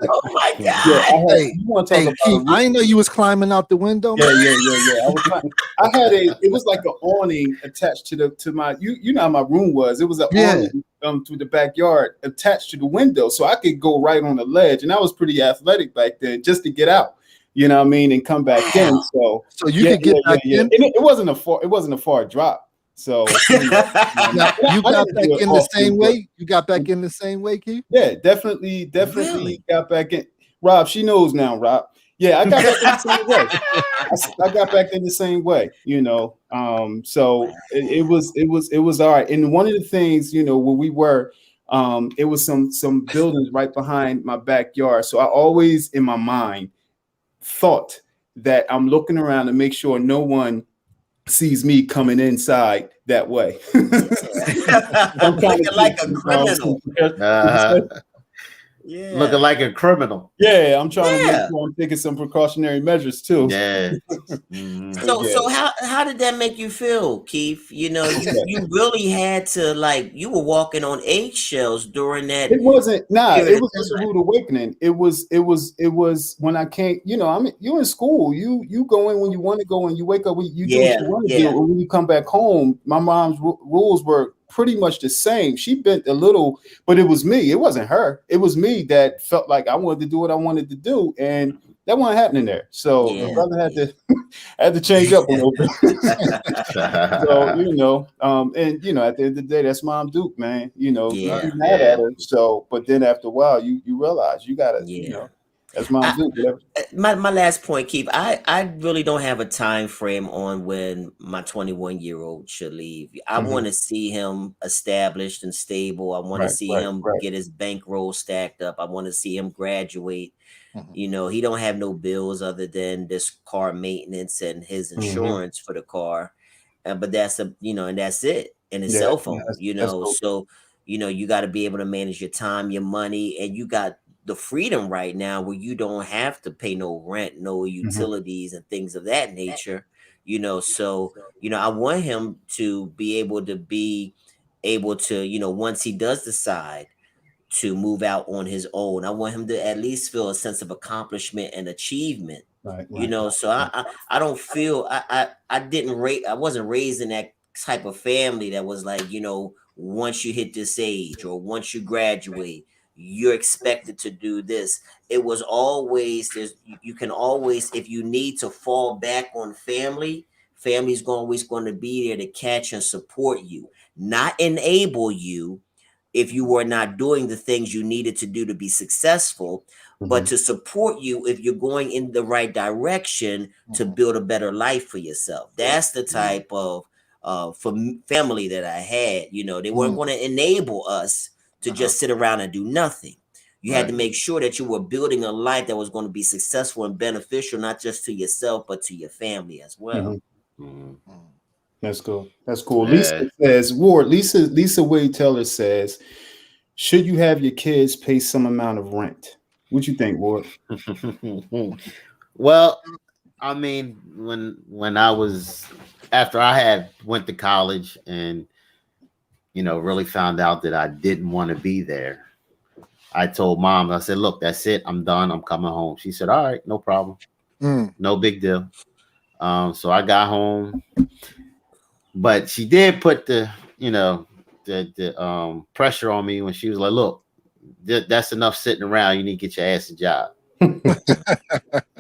Oh my God! Yeah, you want to talk about? Keith, I didn't know you was climbing out the window. Yeah. I had it was like an awning attached to my. You know how my room was. It was an awning to the backyard attached to the window, so I could go right on the ledge, and I was pretty athletic back then, just to get out. You know what I mean, and come back in. So you could get back in. And it wasn't a far drop. So you got back in the same way. You got back in the same way, Keith? Yeah, definitely got back in. Rob, she knows now, Rob. Yeah, I got back in the same way. I got back in the same way, you know. So it was all right. And one of the things, you know, where we were, it was some buildings right behind my backyard. So I always in my mind thought that I'm looking around to make sure no one sees me coming inside that way. I'm looking like a criminal. Yeah, looking like a criminal. Yeah, I'm trying to make sure I'm taking some precautionary measures too. Yeah. So how did that make you feel, Keith? You know, you really had to, like, you were walking on eggshells during that. It wasn't it was just a rude awakening. It was when I came, you know, I mean, you're in school, you go in when you want to go and you wake up when you do what you want to do. And when you come back home, my mom's rules were pretty much the same. She bent a little, but it was me. It wasn't her. It was me that felt like I wanted to do what I wanted to do, and that wasn't happening there. So my brother had to change up a little bit. So you know, and you know, at the end of the day, that's Mom Duke, man. You know, you mad at her. So, but then after a while, you realize you gotta, you know. That's my my last point, Keith. I really don't have a time frame on when my 21-year-old should leave. I want to see him established and stable. I want to see him get his bankroll stacked up. I want to see him graduate. You know, he don't have no bills other than this car maintenance and his insurance for the car. But that's and that's it. And his cell phone, you know. So, you know, you got to be able to manage your time, your money, and you got the freedom right now where you don't have to pay no rent, no utilities and things of that nature, you know. So, you know, I want him to be able to, you know, once he does decide to move out on his own, I want him to at least feel a sense of accomplishment and achievement. You know, so I don't feel I wasn't raised in that type of family that was like, you know, once you hit this age or once you graduate, you're expected to do this. It was always you can always, if you need to fall back on family's always going to be there to catch and support you, not enable you if you were not doing the things you needed to do to be successful, but to support you if you're going in the right direction to build a better life for yourself. That's the type of family that I had. You know, they weren't going to enable us to just sit around and do nothing. You had to make sure that you were building a life that was going to be successful and beneficial, not just to yourself, but to your family as well. That's cool. That's cool. Lisa says, Ward, Lisa Wade Teller says, should you have your kids pay some amount of rent? What you think, Ward? Well, I mean, when I was, after I had went to college and, you know, really found out that I didn't want to be there, I told Mom, I said, look, that's it. I'm done. I'm coming home. She said, all right, no problem. No big deal. So I got home. But she did put the pressure on me when she was like, look, that's enough sitting around. You need to get your ass a job.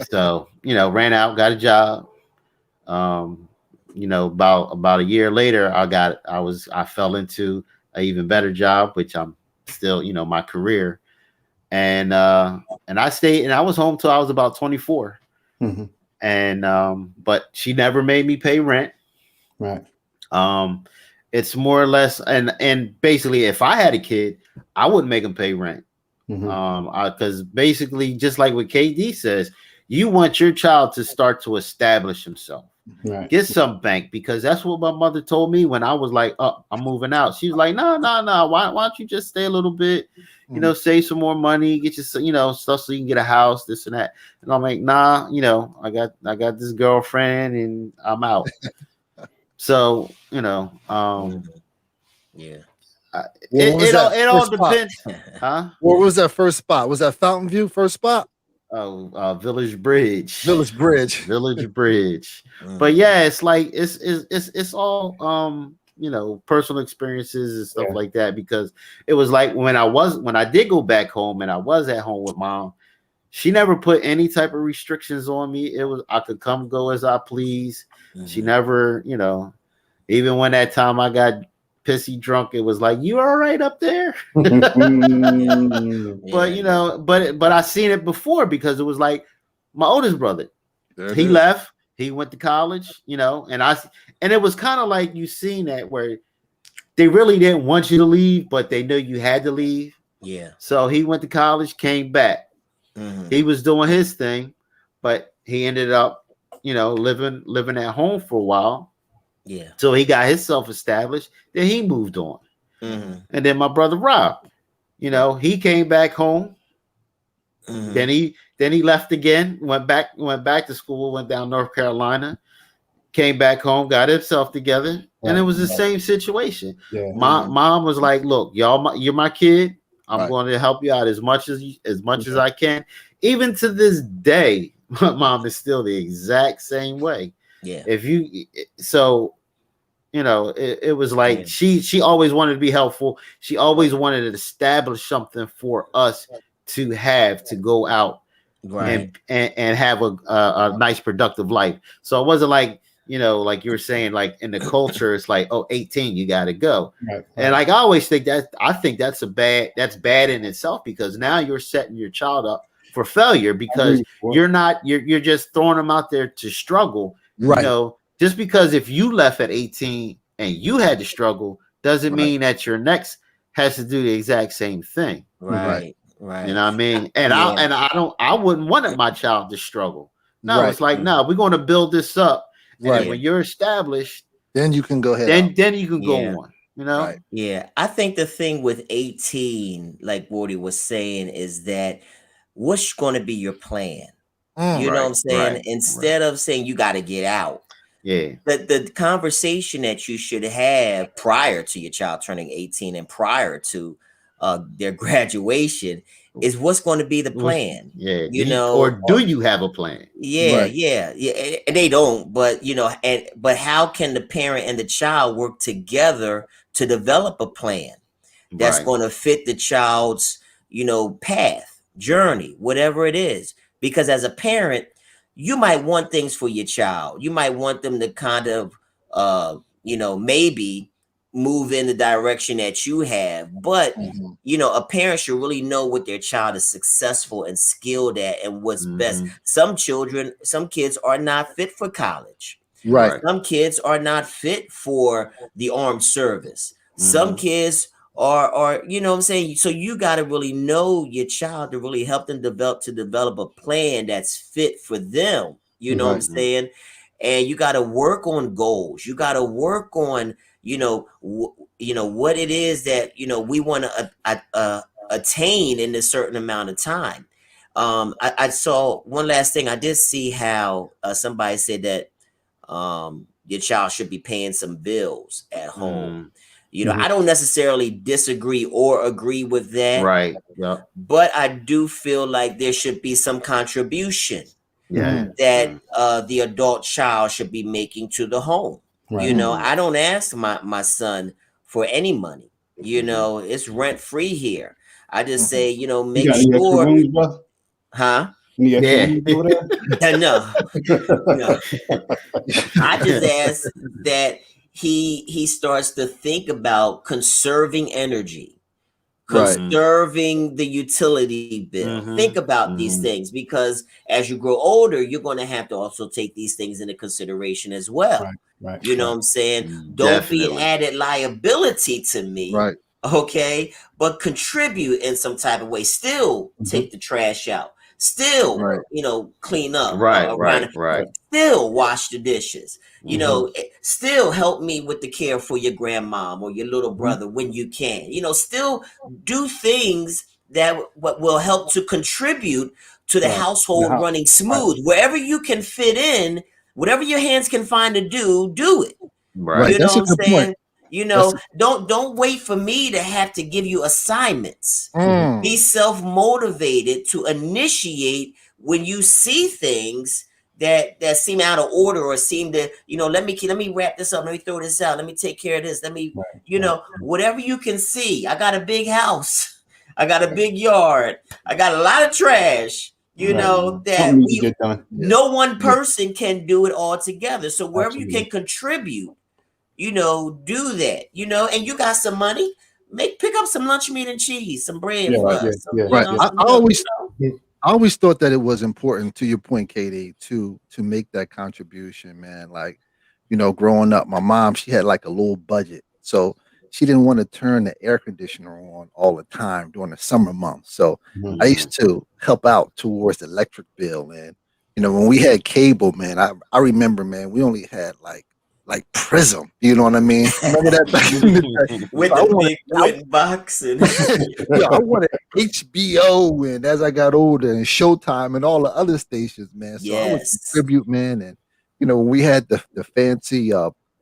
So, you know, ran out, got a job. You know, about a year later, I fell into an even better job, which I'm still, you know, my career. And I stayed, and I was home till I was about 24. And but she never made me pay rent. Right. It's more or less, and basically, if I had a kid, I wouldn't make him pay rent. Because basically, just like what KD says, you want your child to start to establish himself. Right. Get some bank, because that's what my mother told me when I was like, oh, I'm moving out. She was like, no. Why don't you just stay a little bit, you know, save some more money, get you, you know, stuff so you can get a house, this and that. And I'm like, nah, you know, I got this girlfriend and I'm out. So, you know, yeah. It all depends. Huh? What was that first spot? Was that Fountain View first spot? Oh, Village Bridge. Village Bridge. But yeah, it's like it's all you know, personal experiences and stuff like that, because it was like when I did go back home and I was at home with Mom, she never put any type of restrictions on me. It was, I could come go as I please. She never, you know, even when that time I got pissy drunk, it was like, you all right up there? But you know, but I seen it before, because it was like my oldest brother. He left, he went to college, you know, and it was kind of like you seen that where they really didn't want you to leave, but they knew you had to leave. Yeah. So he went to college, came back. He was doing his thing, but he ended up, you know, living at home for a while. Yeah. So he got himself established. Then he moved on. And then my brother Rob, you know, he came back home. Then he left again, went back to school, went down North Carolina, came back home, got himself together, and it was the same situation. Mom was like, look, you're my kid. I'm going to help you out as much as I can. Even to this day, my mom is still the exact same way. Yeah. So, you know, it was like she always wanted to be helpful. She always wanted to establish something for us to go out and have a nice productive life. So it wasn't like, you know, like you were saying, like in the culture, it's like, oh, 18, you got to go. And like I always think that's bad in itself, because now you're setting your child up for failure, because you're just throwing them out there to struggle. You know, just because if you left at 18 and you had to struggle doesn't mean that your next has to do the exact same thing. Right. You know what I mean? And I wouldn't want my child to struggle. No, it's like, no, we're going to build this up. And when you're established, then you can go ahead. Then you can go on. You know? Right. Yeah, I think the thing with 18, like Woody was saying, is that what's going to be your plan? You know what I'm saying? Instead of saying you got to get out, the conversation that you should have prior to your child turning 18 and prior to their graduation is what's going to be the plan. Yeah, you know, or do you have a plan? Yeah, yeah, and they don't. But but how can the parent and the child work together to develop a plan that's going to fit the child's path, journey, whatever it is? Because as a parent, you might want things for your child. You might want them to kind of maybe move in the direction that you have, but a parent should really know what their child is successful and skilled at and what's best. Some kids are not fit for college. Right. Some kids are not fit for the armed service. Some kids are you know what I'm saying? So you got to really know your child to really help them develop a plan that's fit for them. You know what I'm saying? And you got to work on goals. You got to work on what it is that we want to attain in a certain amount of time. I saw one last thing. I did see how somebody said that your child should be paying some bills at home. I don't necessarily disagree or agree with that. Right. Yeah. But I do feel like there should be some contribution that the adult child should be making to the home. Right. I don't ask my son for any money. It's rent free here. I just say, make sure. Rooms, huh? Yeah. No. I just ask that he starts to think about conserving energy, conserving the utility bill. Think about these things, because as you grow older, you're going to have to also take these things into consideration as well. Right. You know what I'm saying? Don't be added liability to me. Right. Okay. But contribute in some type of way. Still take the trash out. Still, clean up. Right. Still wash the dishes. Still help me with the care for your grandmom or your little brother when you can. Still do things that will help to contribute to the household running smooth. Wherever you can fit in, whatever your hands can find to do it. Right. That's a good point. Don't wait for me to have to give you assignments. Be self-motivated to initiate when you see things that seem out of order or seem to, let me wrap this up. Let me throw this out. Let me take care of this. Let me, whatever you can see. I got a big house. I got a big yard. I got a lot of trash. That no one person can do it all together. So wherever you can contribute, do that, and you got some money, pick up some lunch meat and cheese, some bread for us. Right. I always thought that it was important, to your point, Katie, to make that contribution, man. Like, growing up, my mom, she had like a little budget. So she didn't want to turn the air conditioner on all the time during the summer months. So I used to help out towards the electric bill. And, when we had cable, man, I remember, man, we only had like Prism, you know what I mean? Remember that back in the day? With the big wooden box and I wanted HBO, and as I got older, and Showtime and all the other stations, man. So I would contribute, man. And when we had the fancy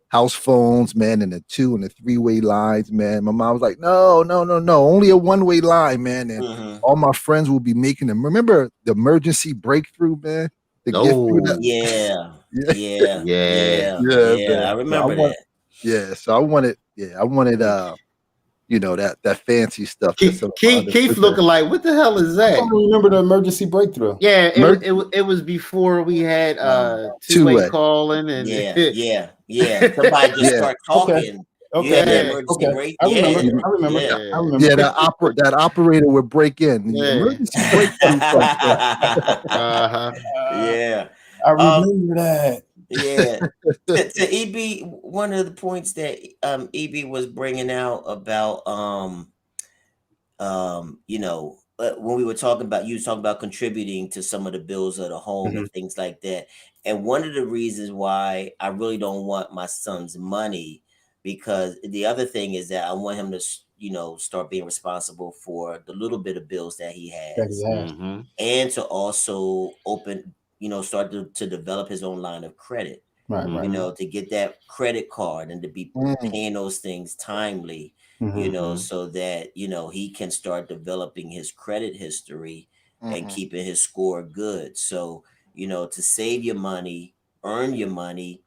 house phones, man, and the 2 and the 3-way lines, man, my mom was like, no, only a 1-way line, man. And all my friends will be making them. Remember the emergency breakthrough, man? Yeah. I remember that. Yeah, so I wanted that fancy stuff. Keith looking like, what the hell is that? I don't remember the emergency breakthrough. Yeah, it was before we had two-way calling and yeah. Somebody just start talking. Okay. I remember. Yeah, that operator would break in. Emergency breakthrough. Yeah. I remember that. Yeah. To EB, one of the points that EB was bringing out about when we were talking about, you was talking about contributing to some of the bills of the home and things like that. And one of the reasons why I really don't want my son's money because the other thing is that I want him to, start being responsible for the little bit of bills that he has, and to also start to develop his own line of credit. Right. To get that credit card and to be paying those things timely, so that, he can start developing his credit history and keeping his score good. So, to save your money, earn your money,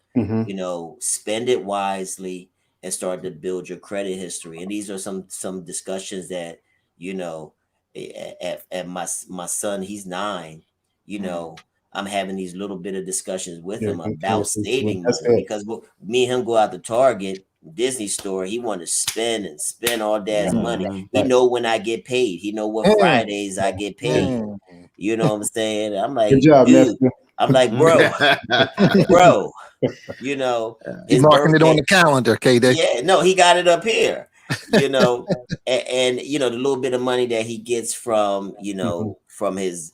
spend it wisely and start to build your credit history. And these are some discussions that, at my son, he's 9, I'm having these little bit of discussions with him about saving money, because me and him go out to Target, Disney store. He want to spend all dad's money. He know when I get paid. He know what Fridays I get paid. You know what I'm saying? I'm like, good job, dude. I'm like, bro, he's marking it on the calendar, KD. Yeah, no, he got it up here. and the little bit of money that he gets from from his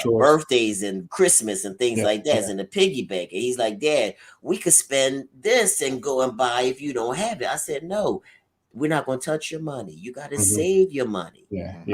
birthdays and Christmas and things like that is in the piggy bank. And he's like, Dad, we could spend this and go and buy if you don't have it. I said, no, we're not going to touch your money. You got to save your money.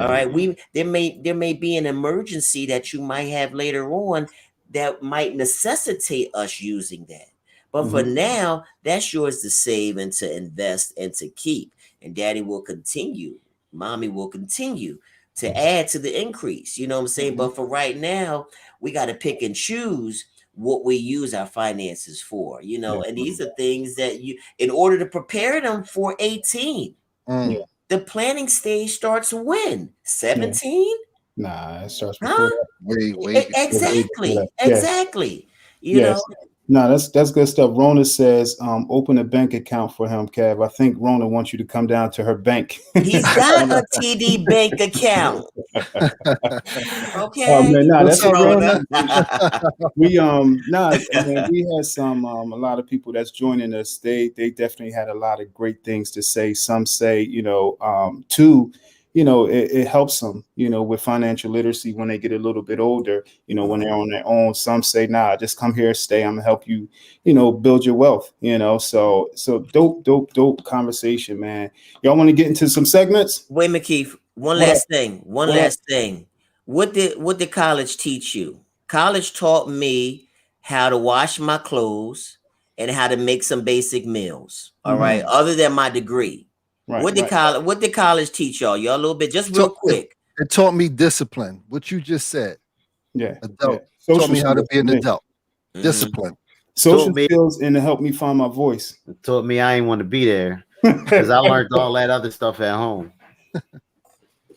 All right. There may be an emergency that you might have later on that might necessitate us using that. But for now, that's yours to save and to invest and to keep. And Daddy will continue. Mommy will continue to add to the increase. You know what I'm saying? But for right now, we got to pick and choose what we use our finances for, and these are things that in order to prepare them for 18, the planning stage starts when? 17? Nah, it starts before that. Exactly. No, that's good stuff. Rona says, open a bank account for him, Kev. I think Rona wants you to come down to her bank. He's got a TD bank account. Okay. That's Rona. We had some a lot of people that's joining us. They definitely had a lot of great things to say. Some say, it helps them, with financial literacy when they get a little bit older, when they're on their own. Some say, nah, just come here, stay. I'm gonna help you, build your wealth, so dope conversation, man. Y'all want to get into some segments? Wait, McKeith, one last thing. What did college teach you? College taught me how to wash my clothes and how to make some basic meals. All right. Other than my degree. What did college teach y'all? Y'all a little bit, just real quick. It taught me discipline. What you just said. Adult. Taught me how to be an adult. Discipline. Social skills and to help me find my voice. It taught me I ain't want to be there because I learned all that other stuff at home.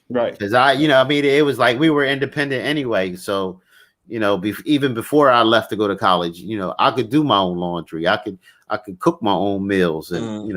Right. Because it was like we were independent anyway. So, even before I left to go to college, I could do my own laundry. I could cook my own meals and,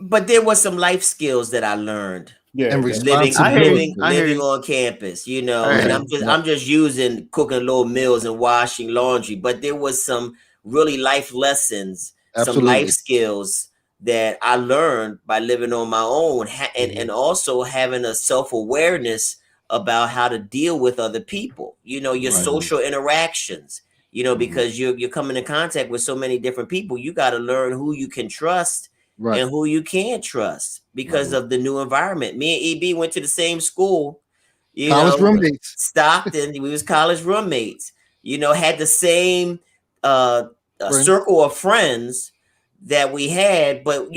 But there was some life skills that I learned. And living on campus, and I'm just using cooking little meals and washing laundry. But there was some really life lessons, some life skills that I learned by living on my own, and also having a self-awareness about how to deal with other people, your social interactions, because you're coming in contact with so many different people. You got to learn who you can trust and who you can't trust because of the new environment. Me and EB went to the same school, college roommates, Stockton. We was college roommates, had the same circle of friends that we had, but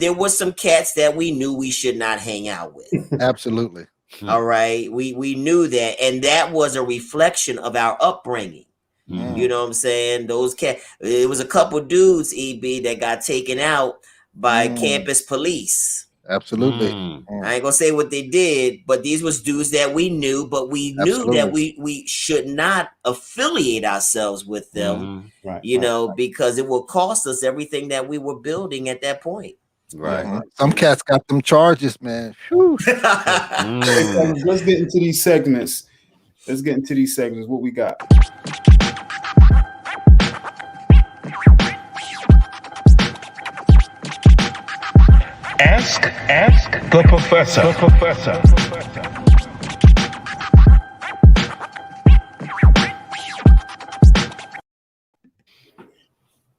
there was some cats that we knew we should not hang out with. Absolutely. All right. We knew that. And that was a reflection of our upbringing. You know what I'm saying? Those cats, it was a couple dudes, EB, that got taken out by campus police. Absolutely. I ain't gonna say what they did, but these was dudes that we knew, but we knew that we should not affiliate ourselves with them, because it will cost us everything that we were building at that point. Right. Some cats got them charges, man. Let's get into these segments. What we got? Ask the professor.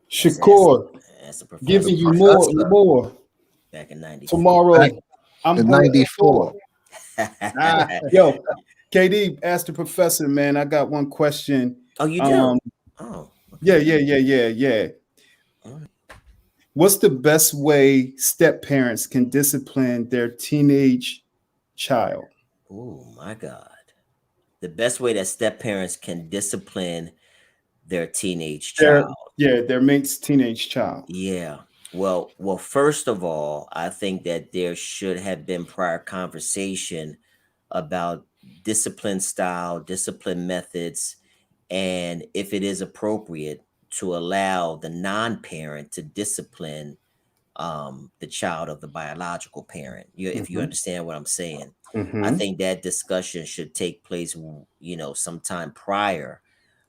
Shakur, Ask the professor. Giving you more. Back in 94. Tomorrow, I'm in 94. Yo, KD, ask the professor, man. I got one question. Oh, you do? Oh. Okay. Yeah. All right. What's the best way step parents can discipline their teenage child? Oh my God. The best way that step parents can discipline their teenage child. Their mate's teenage child. Yeah. Well, first of all, I think that there should have been prior conversation about discipline style, discipline methods, and if it is appropriate to allow the non-parent to discipline the child of the biological parent. If you understand what I'm saying, I think that discussion should take place, sometime prior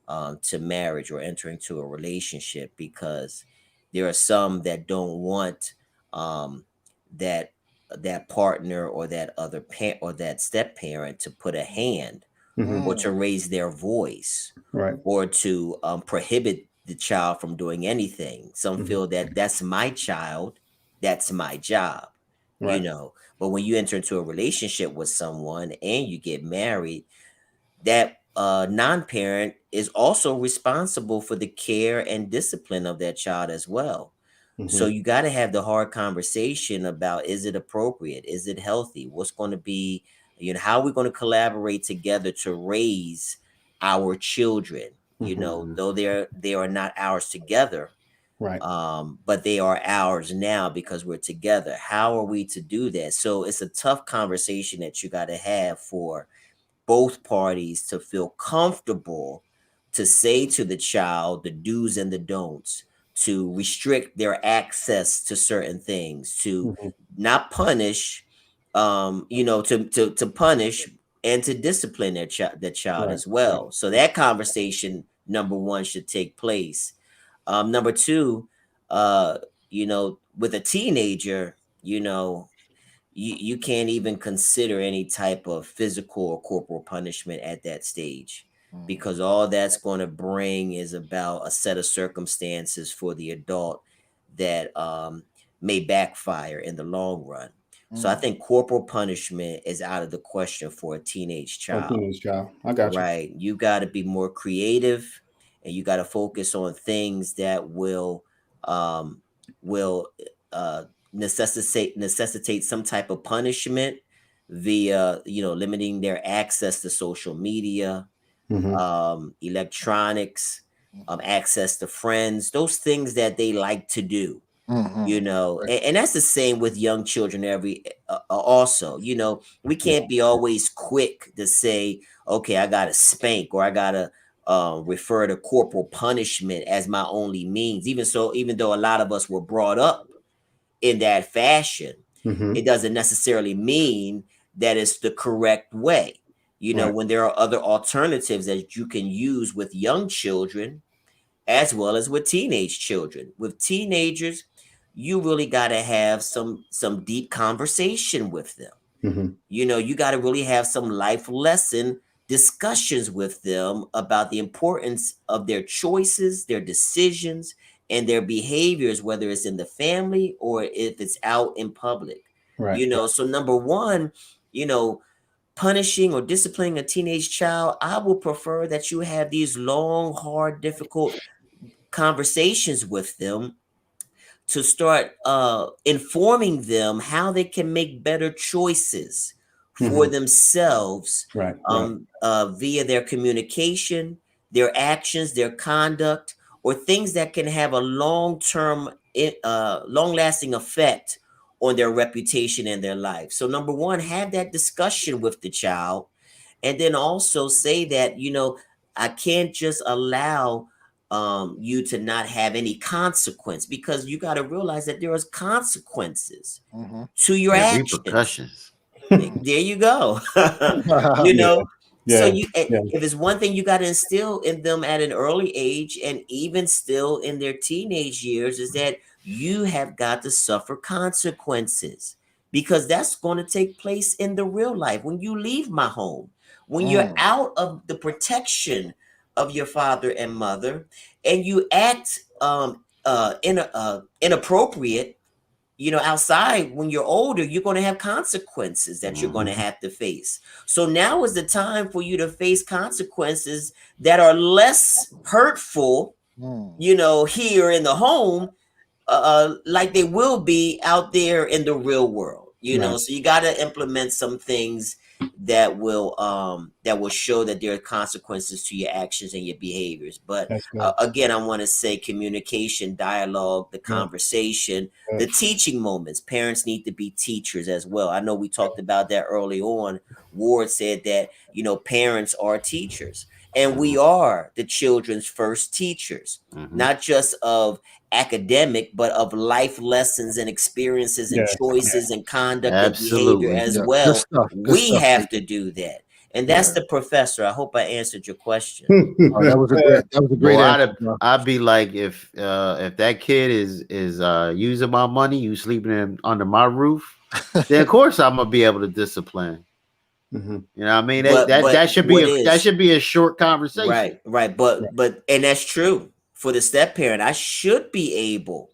to marriage or entering into a relationship, because there are some that don't want that partner or that other parent or that step parent to put a hand or to raise their voice, right, or to prohibit the child from doing anything. Some feel that that's my child, that's my job, right. But when you enter into a relationship with someone and you get married, that non-parent is also responsible for the care and discipline of that child as well. So you got to have the hard conversation about, is it appropriate? Is it healthy? What's going to be, how are we going to collaborate together to raise our children? Though they are not ours together, right? But they are ours now because we're together. How are we to do that? So it's a tough conversation that you got to have for both parties to feel comfortable to say to the child the do's and the don'ts, to restrict their access to certain things, to not punish, to punish and to discipline their child as well. Right. So that conversation, number one, should take place. Number two, with a teenager, you can't even consider any type of physical or corporal punishment at that stage, because all that's going to bring is about a set of circumstances for the adult that may backfire in the long run. So I think corporal punishment is out of the question for a teenage child. I got you. Right. You got to be more creative, and you got to focus on things that will necessitate some type of punishment via limiting their access to social media, electronics, access to friends, those things that they like to do. And that's the same with young children. Also, we can't be always quick to say, okay, I gotta spank, or I gotta refer to corporal punishment as my only means. Even though a lot of us were brought up in that fashion, it doesn't necessarily mean that it's the correct way. When there are other alternatives that you can use with young children as well as with teenage children. With teenagers, you really got to have some deep conversation with them. You got to really have some life lesson discussions with them about the importance of their choices, their decisions, and their behaviors, whether it's in the family or if it's out in public. So number one, punishing or disciplining a teenage child, I will prefer that you have these long, hard, difficult conversations with them to start informing them how they can make better choices for themselves, via their communication, their actions, their conduct, or things that can have a long-term, long-lasting effect on their reputation and their life. So number one, have that discussion with the child, and then also say that, I can't just allow you to not have any consequence, because you got to realize that there is consequences to your actions. Repercussions. There you go. So if it's one thing you got to instill in them at an early age, and even still in their teenage years, is that you have got to suffer consequences, because that's going to take place in the real life when you leave my home, when you're out of the protection of your father and mother, and you act inappropriate, outside, when you're older, you're going to have consequences that you're going to have to face. So now is the time for you to face consequences that are less hurtful, here in the home, like they will be out there in the real world. So you got to implement some things that will show that there are consequences to your actions and your behaviors. But again, I want to say communication, dialogue, the conversation, the teaching moments. Parents need to be teachers as well. I know we talked about that early on. Ward said that, parents are teachers, and we are the children's first teachers, not just of academic, but of life lessons and experiences and choices and conduct and behavior as well. Good stuff. Have to do that. And that's the professor. I hope I answered your question. That was a great answer. I'd be like, if that kid is using my money, you sleeping under my roof, then of course I'm gonna be able to discipline. You know what I mean? That should be a short conversation. Right. But and that's true. For the step parent, I should be able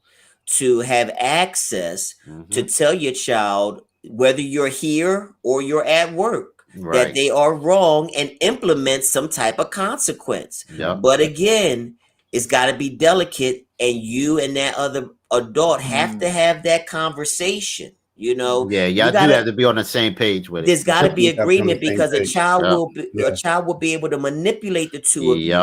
to have access to tell your child, whether you're here or you're at work, that they are wrong and implement some type of consequence. But again, it's got to be delicate, and you and that other adult have to have that conversation. Y'all do have to be on the same page with it. There's got to be agreement, because a child will be able to manipulate the two of you.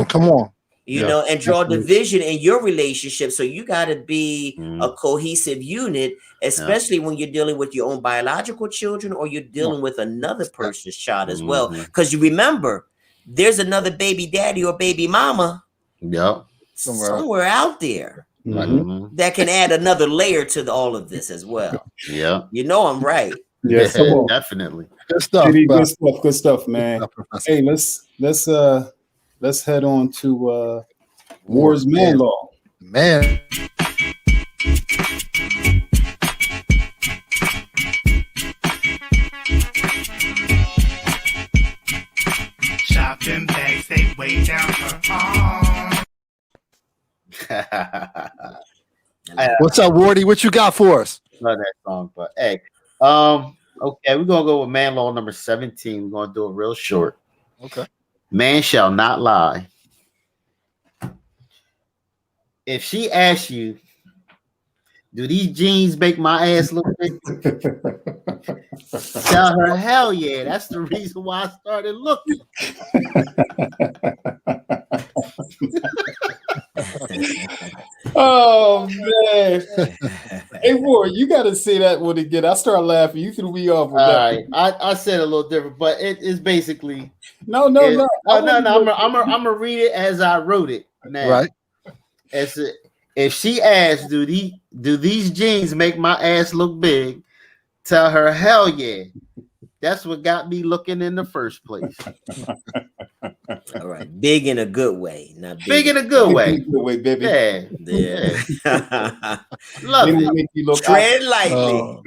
Come on. And draw division in your relationship. So you got to be a cohesive unit, especially when you're dealing with your own biological children, or you're dealing with another person's child as well. Because you remember, there's another baby daddy or baby mama somewhere out there that can add another layer to all of this as well. I'm right. Yes, definitely. Good stuff. Good stuff, man. Hey, let's head on to Ward's Man Law. Man. Shopping bags, they way down her arm. What's up, Wardy? What you got for us? Love that song, but hey, okay, we're gonna go with Man Law number 17. We're gonna do it real short. Okay. Man shall not lie. If she asks you, do these jeans make my ass look big? Tell her, hell yeah. That's the reason why I started looking. Oh, man. Hey, Ward, you got to say that one again. I start laughing. You threw me off with that. All right. I said a little different, but it is basically... No. I'm gonna read it as I wrote it. Now, right. If she asks, do these jeans make my ass look big? Tell her, hell yeah. That's what got me looking in the first place. All right, big in a good way, not big in a good way. Big in a good way, baby. Yeah. Love it. Tread lightly.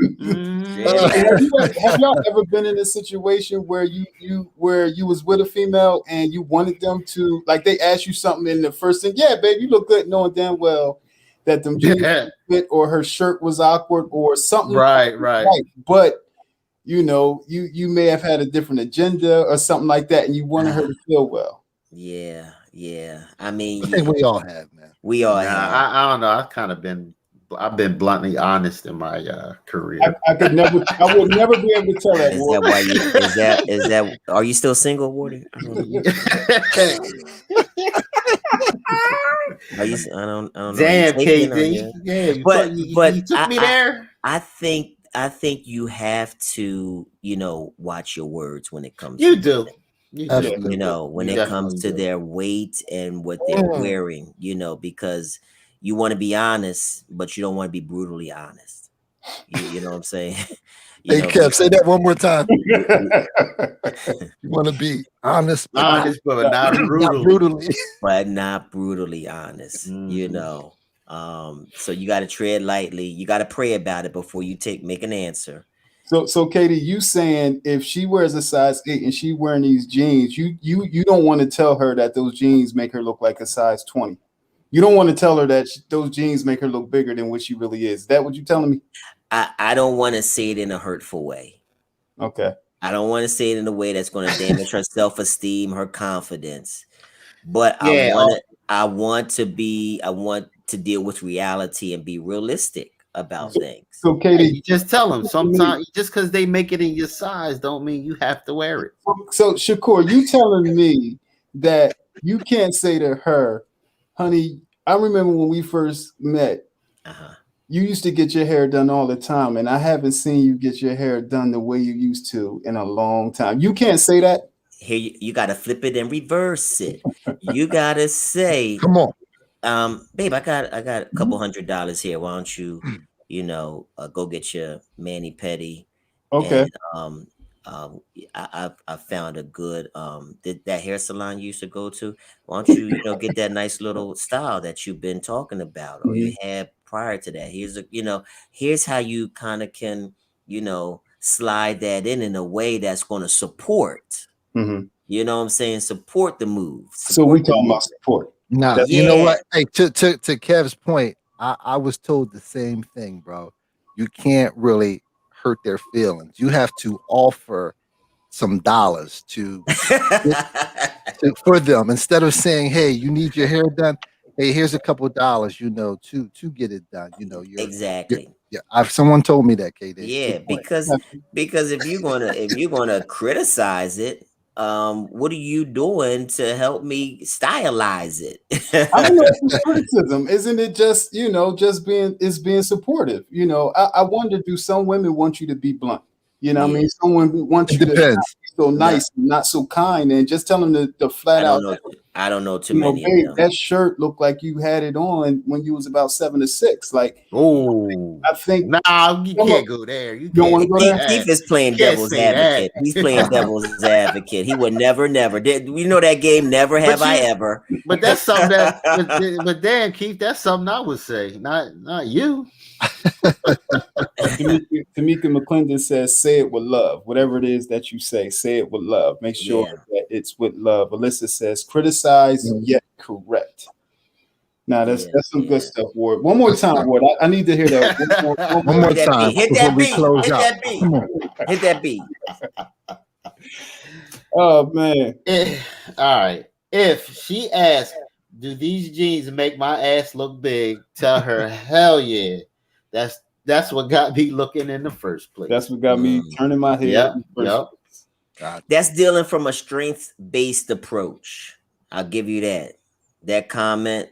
Have y'all ever been in a situation where you was with a female and you wanted them to, like, they asked you something in the first thing, yeah, babe, you look good, knowing damn well that them jeans fit, or her shirt was awkward or something. Right. But you may have had a different agenda or something like that, and you wanted her to feel well. Yeah. I mean, I think we all have, man. We all have. I don't know. I've been bluntly honest in my career. I would never be able to tell that. Is that why is that? Are you still single, Wardy? I don't know. Damn, KD. Yeah, but you took me there. I think you have to, watch your words when it comes. You do. When it comes to their weight and what they're wearing, because you want to be honest, but you don't want to be brutally honest. You know what I'm saying? Hey, Kev, say that one more time. You want to be honest, but not brutally. But not brutally honest, So you got to tread lightly. You got to pray about it before you make an answer. So Katie, you saying if she wears a size 8 and she wearing these jeans, you don't want to tell her that those jeans make her look like a size 20. You don't want to tell her that those jeans make her look bigger than what she really is. Is that what you're telling me? I don't want to say it in a hurtful way. Okay. I don't want to say it in a way that's going to damage her self-esteem, her confidence. But I want to deal with reality and be realistic about things. So Katie, you just tell them sometimes just because they make it in your size don't mean you have to wear it. So Shakur, you telling me that you can't say to her, honey, I remember when we first met, you used to get your hair done all the time, and I haven't seen you get your hair done the way you used to in a long time. You can't say that. Here you got to flip it and reverse it. You got to say, come on, babe, I got a couple $100 here. Why don't you, go get your mani pedi? Okay. And, I found a good that hair salon you used to go to. Why don't you get that nice little style that you've been talking about or you had prior to that? Here's how you kind of can slide that in a way that's going to support. You know what I'm saying? Support the move. So we talking about support. Nah, you know what? Hey, to Kev's point, I was told the same thing, bro. You can't really hurt their feelings. You have to offer some dollars for them instead of saying, "Hey, you need your hair done. Hey, here's a couple of dollars, to get it done." Exactly. Someone told me that, Katie. Yeah, because if you're gonna criticize it, what are you doing to help me stylize it? I don't know if it's criticism. Isn't it just being supportive? I wonder, do some women want you to be blunt? I mean, someone wants you to not be so nice, and not so kind, and just tell them the flat out. I don't know too many babe, of them. that shirt looked like you had it on when you was about 7 to 6. Like, I think you can't go there. You don't want to go there. Keith is playing devil's advocate. He's playing devil's advocate. He would never. That game, Never Have I Ever. But that's something that. but then Keith, that's something I would say, not you. Tamika McClendon says, say it with love. Whatever it is that you say it with love. Make sure that it's with love. Alyssa says, criticize yet correct. Now that's some good stuff, Ward. One more time, Ward. I need to hear that. One more time. Hit that beat. Hit that beat. Oh man. All right. If she asks, do these jeans make my ass look big? Tell her, hell yeah. That's what got me looking in the first place. That's what got me turning my head. Yep. That's dealing from a strength-based approach. I'll give you that. That comment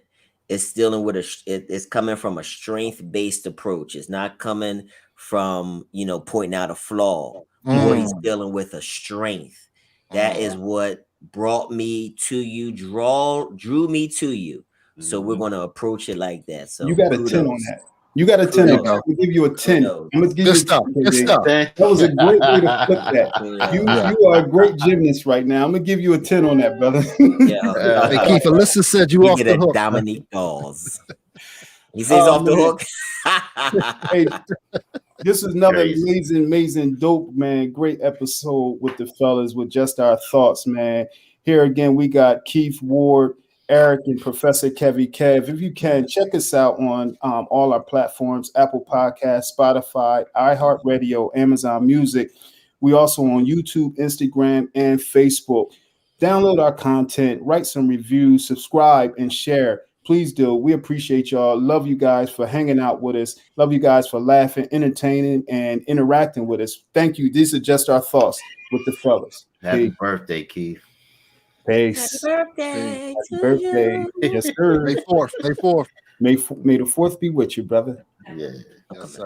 is dealing with it's coming from a strength-based approach. It's not coming from pointing out a flaw. Or he's dealing with a strength. That is what brought me to you, drew me to you. So we're going to approach it like that. So you got a 10 on that. You got a 10. I'm gonna give you a 10. I'm gonna give you stuff. Good stuff. That was a great way to flip that. You are a great gymnast right now. I'm gonna give you a 10 on that, brother. Hey, Keith, Alyssa said you off the hook. Dominique Dawes. He says off the hook. Hey, this is another amazing, dope, man. Great episode with the fellas with Just Our Thoughts, man. Here again, we got Keith Ward, Eric, and Professor Kev. If you can, check us out on all our platforms: Apple Podcasts, Spotify, iHeartRadio, Amazon Music. We also on YouTube, Instagram, and Facebook. Download our content, write some reviews, subscribe, and share. Please do. We appreciate y'all. Love you guys for hanging out with us. Love you guys for laughing, entertaining, and interacting with us. Thank you. These are Just Our Thoughts with the fellas. Happy birthday, Keith. Peace. Happy birthday. Happy birthday. Yes, sir. May 4th. May the 4th be with you, brother. Yeah. Yes,